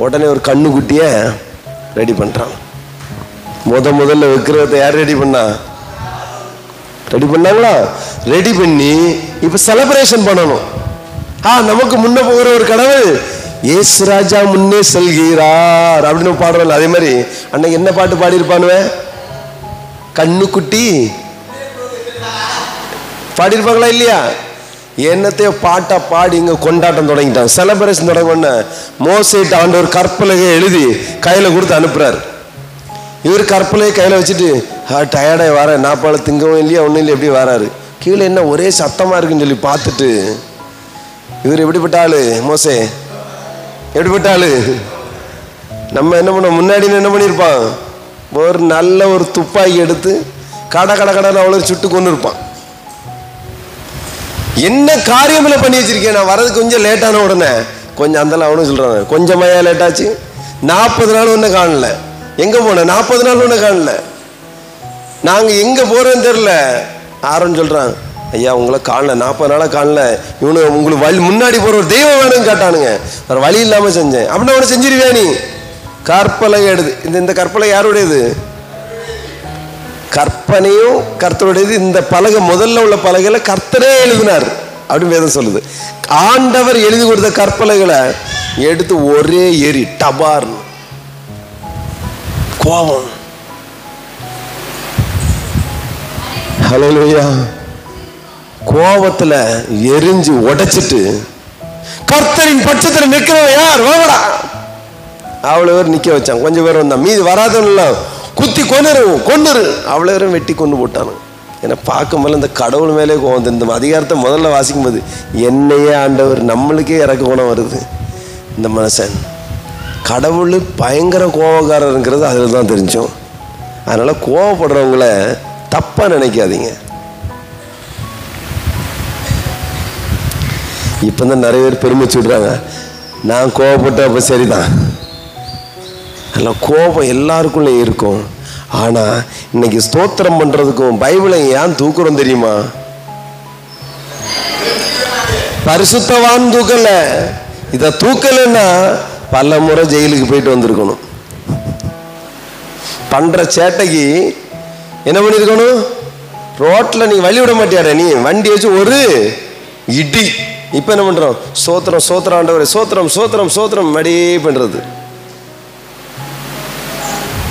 உடனே ஒரு கண்ணுக்குட்டிய ரெடி பண்றான். முதல்ல விக்கிரகத்தை யார் ரெடி பண்ணா? ரெடி பண்ணாங்களா? ரெடி பண்ணி இப்ப செலிப்ரேஷன் பண்ணணும். நமக்கு முன்ன போகிற ஒரு கடவுள், இயேசு ராஜா முன்னே செல்கிறார் அப்படின்னு பாடுறோம்ல. அதே மாதிரி அன்னைக்கு என்ன பாட்டு பாடி இருப்பானுவே? கண்ணுக்குட்டி பாடியிருப்பாங்களா இல்லையா? என்னத்தையோ பாட்டா பாடி இங்க கொண்டாட்டம் தொடங்கிட்டான். செலிப்ரேஷன் தொடங்க மோசேட்ட ஆண்டவர் கற்பலகை எழுதி கையில கொடுத்து அனுப்புறாரு. இவர் கற்பலையை கையில வச்சுட்டு டயர்டாக வர, நாப்பால திங்கவும் இல்லையா ஒன்றும் இல்லை, எப்படி வராரு? கீழே என்ன ஒரே சத்தமா இருக்குன்னு சொல்லி பார்த்துட்டு இவர் எப்படிப்பட்ட ஆளு? மோசே எப்படிப்பட்ட ஆளு? நம்ம என்ன பண்ணோம்? முன்னாடி என்ன பண்ணியிருப்பான்? ஒரு நல்ல ஒரு துப்பாக்கி எடுத்து கடை அவ்வளோ சுட்டு கொண்டு இருப்பான். என்ன காரியமில்லை பண்ணி வச்சிருக்கேன், நான் வரது கொஞ்சம் லேட்டான உடனே கொஞ்சம் அந்த அவனும் சொல்றாங்க, கொஞ்சமாயா லேட்டாச்சு, 40 நாள் ஒன்றும் காணல. எங்க போன 40 நாள் ஒன்றும் காணல, நாங்க எங்க போறோன்னு தெரியல. ஆரோன்னு சொல்றான், ஐயா உங்களை காணல, 40 நாளா காணல, இவனு உங்களுக்கு வழி முன்னாடி போற ஒரு தெய்வம் வேணும்னு கேட்டானுங்க. வேற வழி இல்லாம செஞ்சேன் அப்படின்னு அவனை செஞ்சிருவியா நீ? கற்பலை எடுது. இந்த கற்பலை யாருடையது? கற்பனையும் கர்த்தருடையது. இந்த பலகை முதல்ல உள்ள பலகையில கர்த்தரே எழுதினார் அப்படின்னு வேதம் சொல்லுது. ஆண்டவர் எழுதி கொடுத்த கற்பலைகளை எடுத்து ஒரே எரி டபார் கோபம். ஹல்லேலூயா. கோபத்துல எரிஞ்சு உடைச்சிட்டு கர்த்தரின் பட்சத்தில் நிற்கிறவன் யார்? வாங்கடா. அவ்வளவு பேர் நிக்க வச்சான். கொஞ்சம் பேர் வந்தான், மீது வராதவன்ல குத்தி கொன்னுரு அவ்வளவு பேரும் வெட்டி கொண்டு போட்டானு. ஏன்னா பார்க்கும்போது இந்த கடவுள் மேலே கோவம். இந்த அதிகாரத்தை முதல்ல வாசிக்கும் போது என்னையே ஆண்டவர், நம்மளுக்கே இறக்க குணம் வருது. இந்த மனுஷன் கடவுள் பயங்கர கோபக்காரருங்கிறது அதில் தான் தெரிஞ்சோம். அதனால கோவப்படுறவங்கள தப்பா நினைக்காதீங்க. இப்பதான் நிறைய பேர் பெருமிச்சு விடுறாங்க, நான் கோவப்பட்ட அப்ப சரிதான். அதெல்லாம் கோபம் எல்லாருக்குள்ளே இருக்கும். ஆனா இன்னைக்கு ஸ்தோத்திரம் பண்றதுக்கும் பைபிளை ஏன் தூக்குறோம் தெரியுமா? பரிசுத்தவான் தூக்கல. இத தூக்கலன்னா பல முறை ஜெயிலுக்கு போயிட்டு வந்திருக்கணும். பண்ற சேட்டைக்கு என்ன பண்ணிருக்கணும்? ரோட்ல நீ வழி விட மாட்டியாட, நீ வண்டி வச்சு ஒரு இடி. இப்ப என்ன பண்றோம்? சோத்திரம் சோத்திரம் ஆண்டவரே, சோத்திரம் சோத்திரம் சோத்திரம் மடி பண்றது.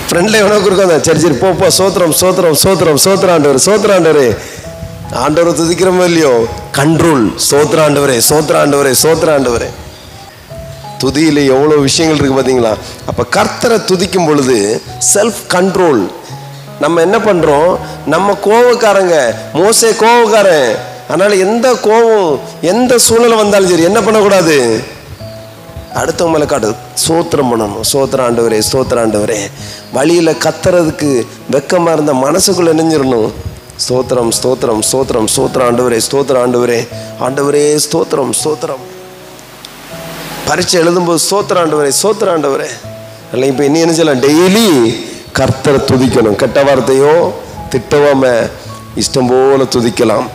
ஃப்ரெண்ட்ல எவனோக்கு இருக்கும், சரி சரி போ போ, சோத்திரம் சோத்திரம் சோத்திரம் சோத்திரம் ஆண்டவரே, சோத்திரம் ஆண்டவரே. ஆண்டவரை துதிக்கிறோமோ இல்லையோ, கண்ட்ரோல். சோத்திர ஆண்டவரே, சோத்திர ஆண்டவரே, சோத்திர ஆண்டவரே. துதியில எவ்வளவு விஷயங்கள் இருக்கு பாத்தீங்களா? அப்ப கர்த்தரை துதிக்கும் பொழுது செல்ஃப் கண்ட்ரோல். நம்ம என்ன பண்றோம்? நம்ம கோவக்காரங்க, மோசே கோவக்காரன். அதனால எந்த கோவம் எந்த சூழ்நிலை வந்தாலும் சரி என்ன பண்ணக்கூடாது? அடுத்தவங்களை காட்டு சோத்திரம் பண்ணணும். சோத்திர ஆண்டவரே, சோத்திர ஆண்டவரே. வழியில கத்துறதுக்கு வெக்கமா இருந்த மனசுக்குள்ள நெஞ்சிடணும். ஸ்தோத்திரம் ஸ்தோத்திரம் ஸ்தோத்திரம் ஸ்தோத்திர ஆண்டவரே, ஸ்தோத்திர ஆண்டவரே, ஆண்டவரே ஸ்தோத்திரம் ஸ்தோத்திரம். பரீட்சை எழுதும்போது ஸ்தோத்திர ஆண்டவரே, ஸ்தோத்திர ஆண்டவரே. இல்லை இப்போ என்ன செய்யலாம்? டெய்லி கர்த்தரை துதிக்கணும். கெட்ட வார்த்தையோ திட்டவாம இஷ்டம் போல துதிக்கலாம்.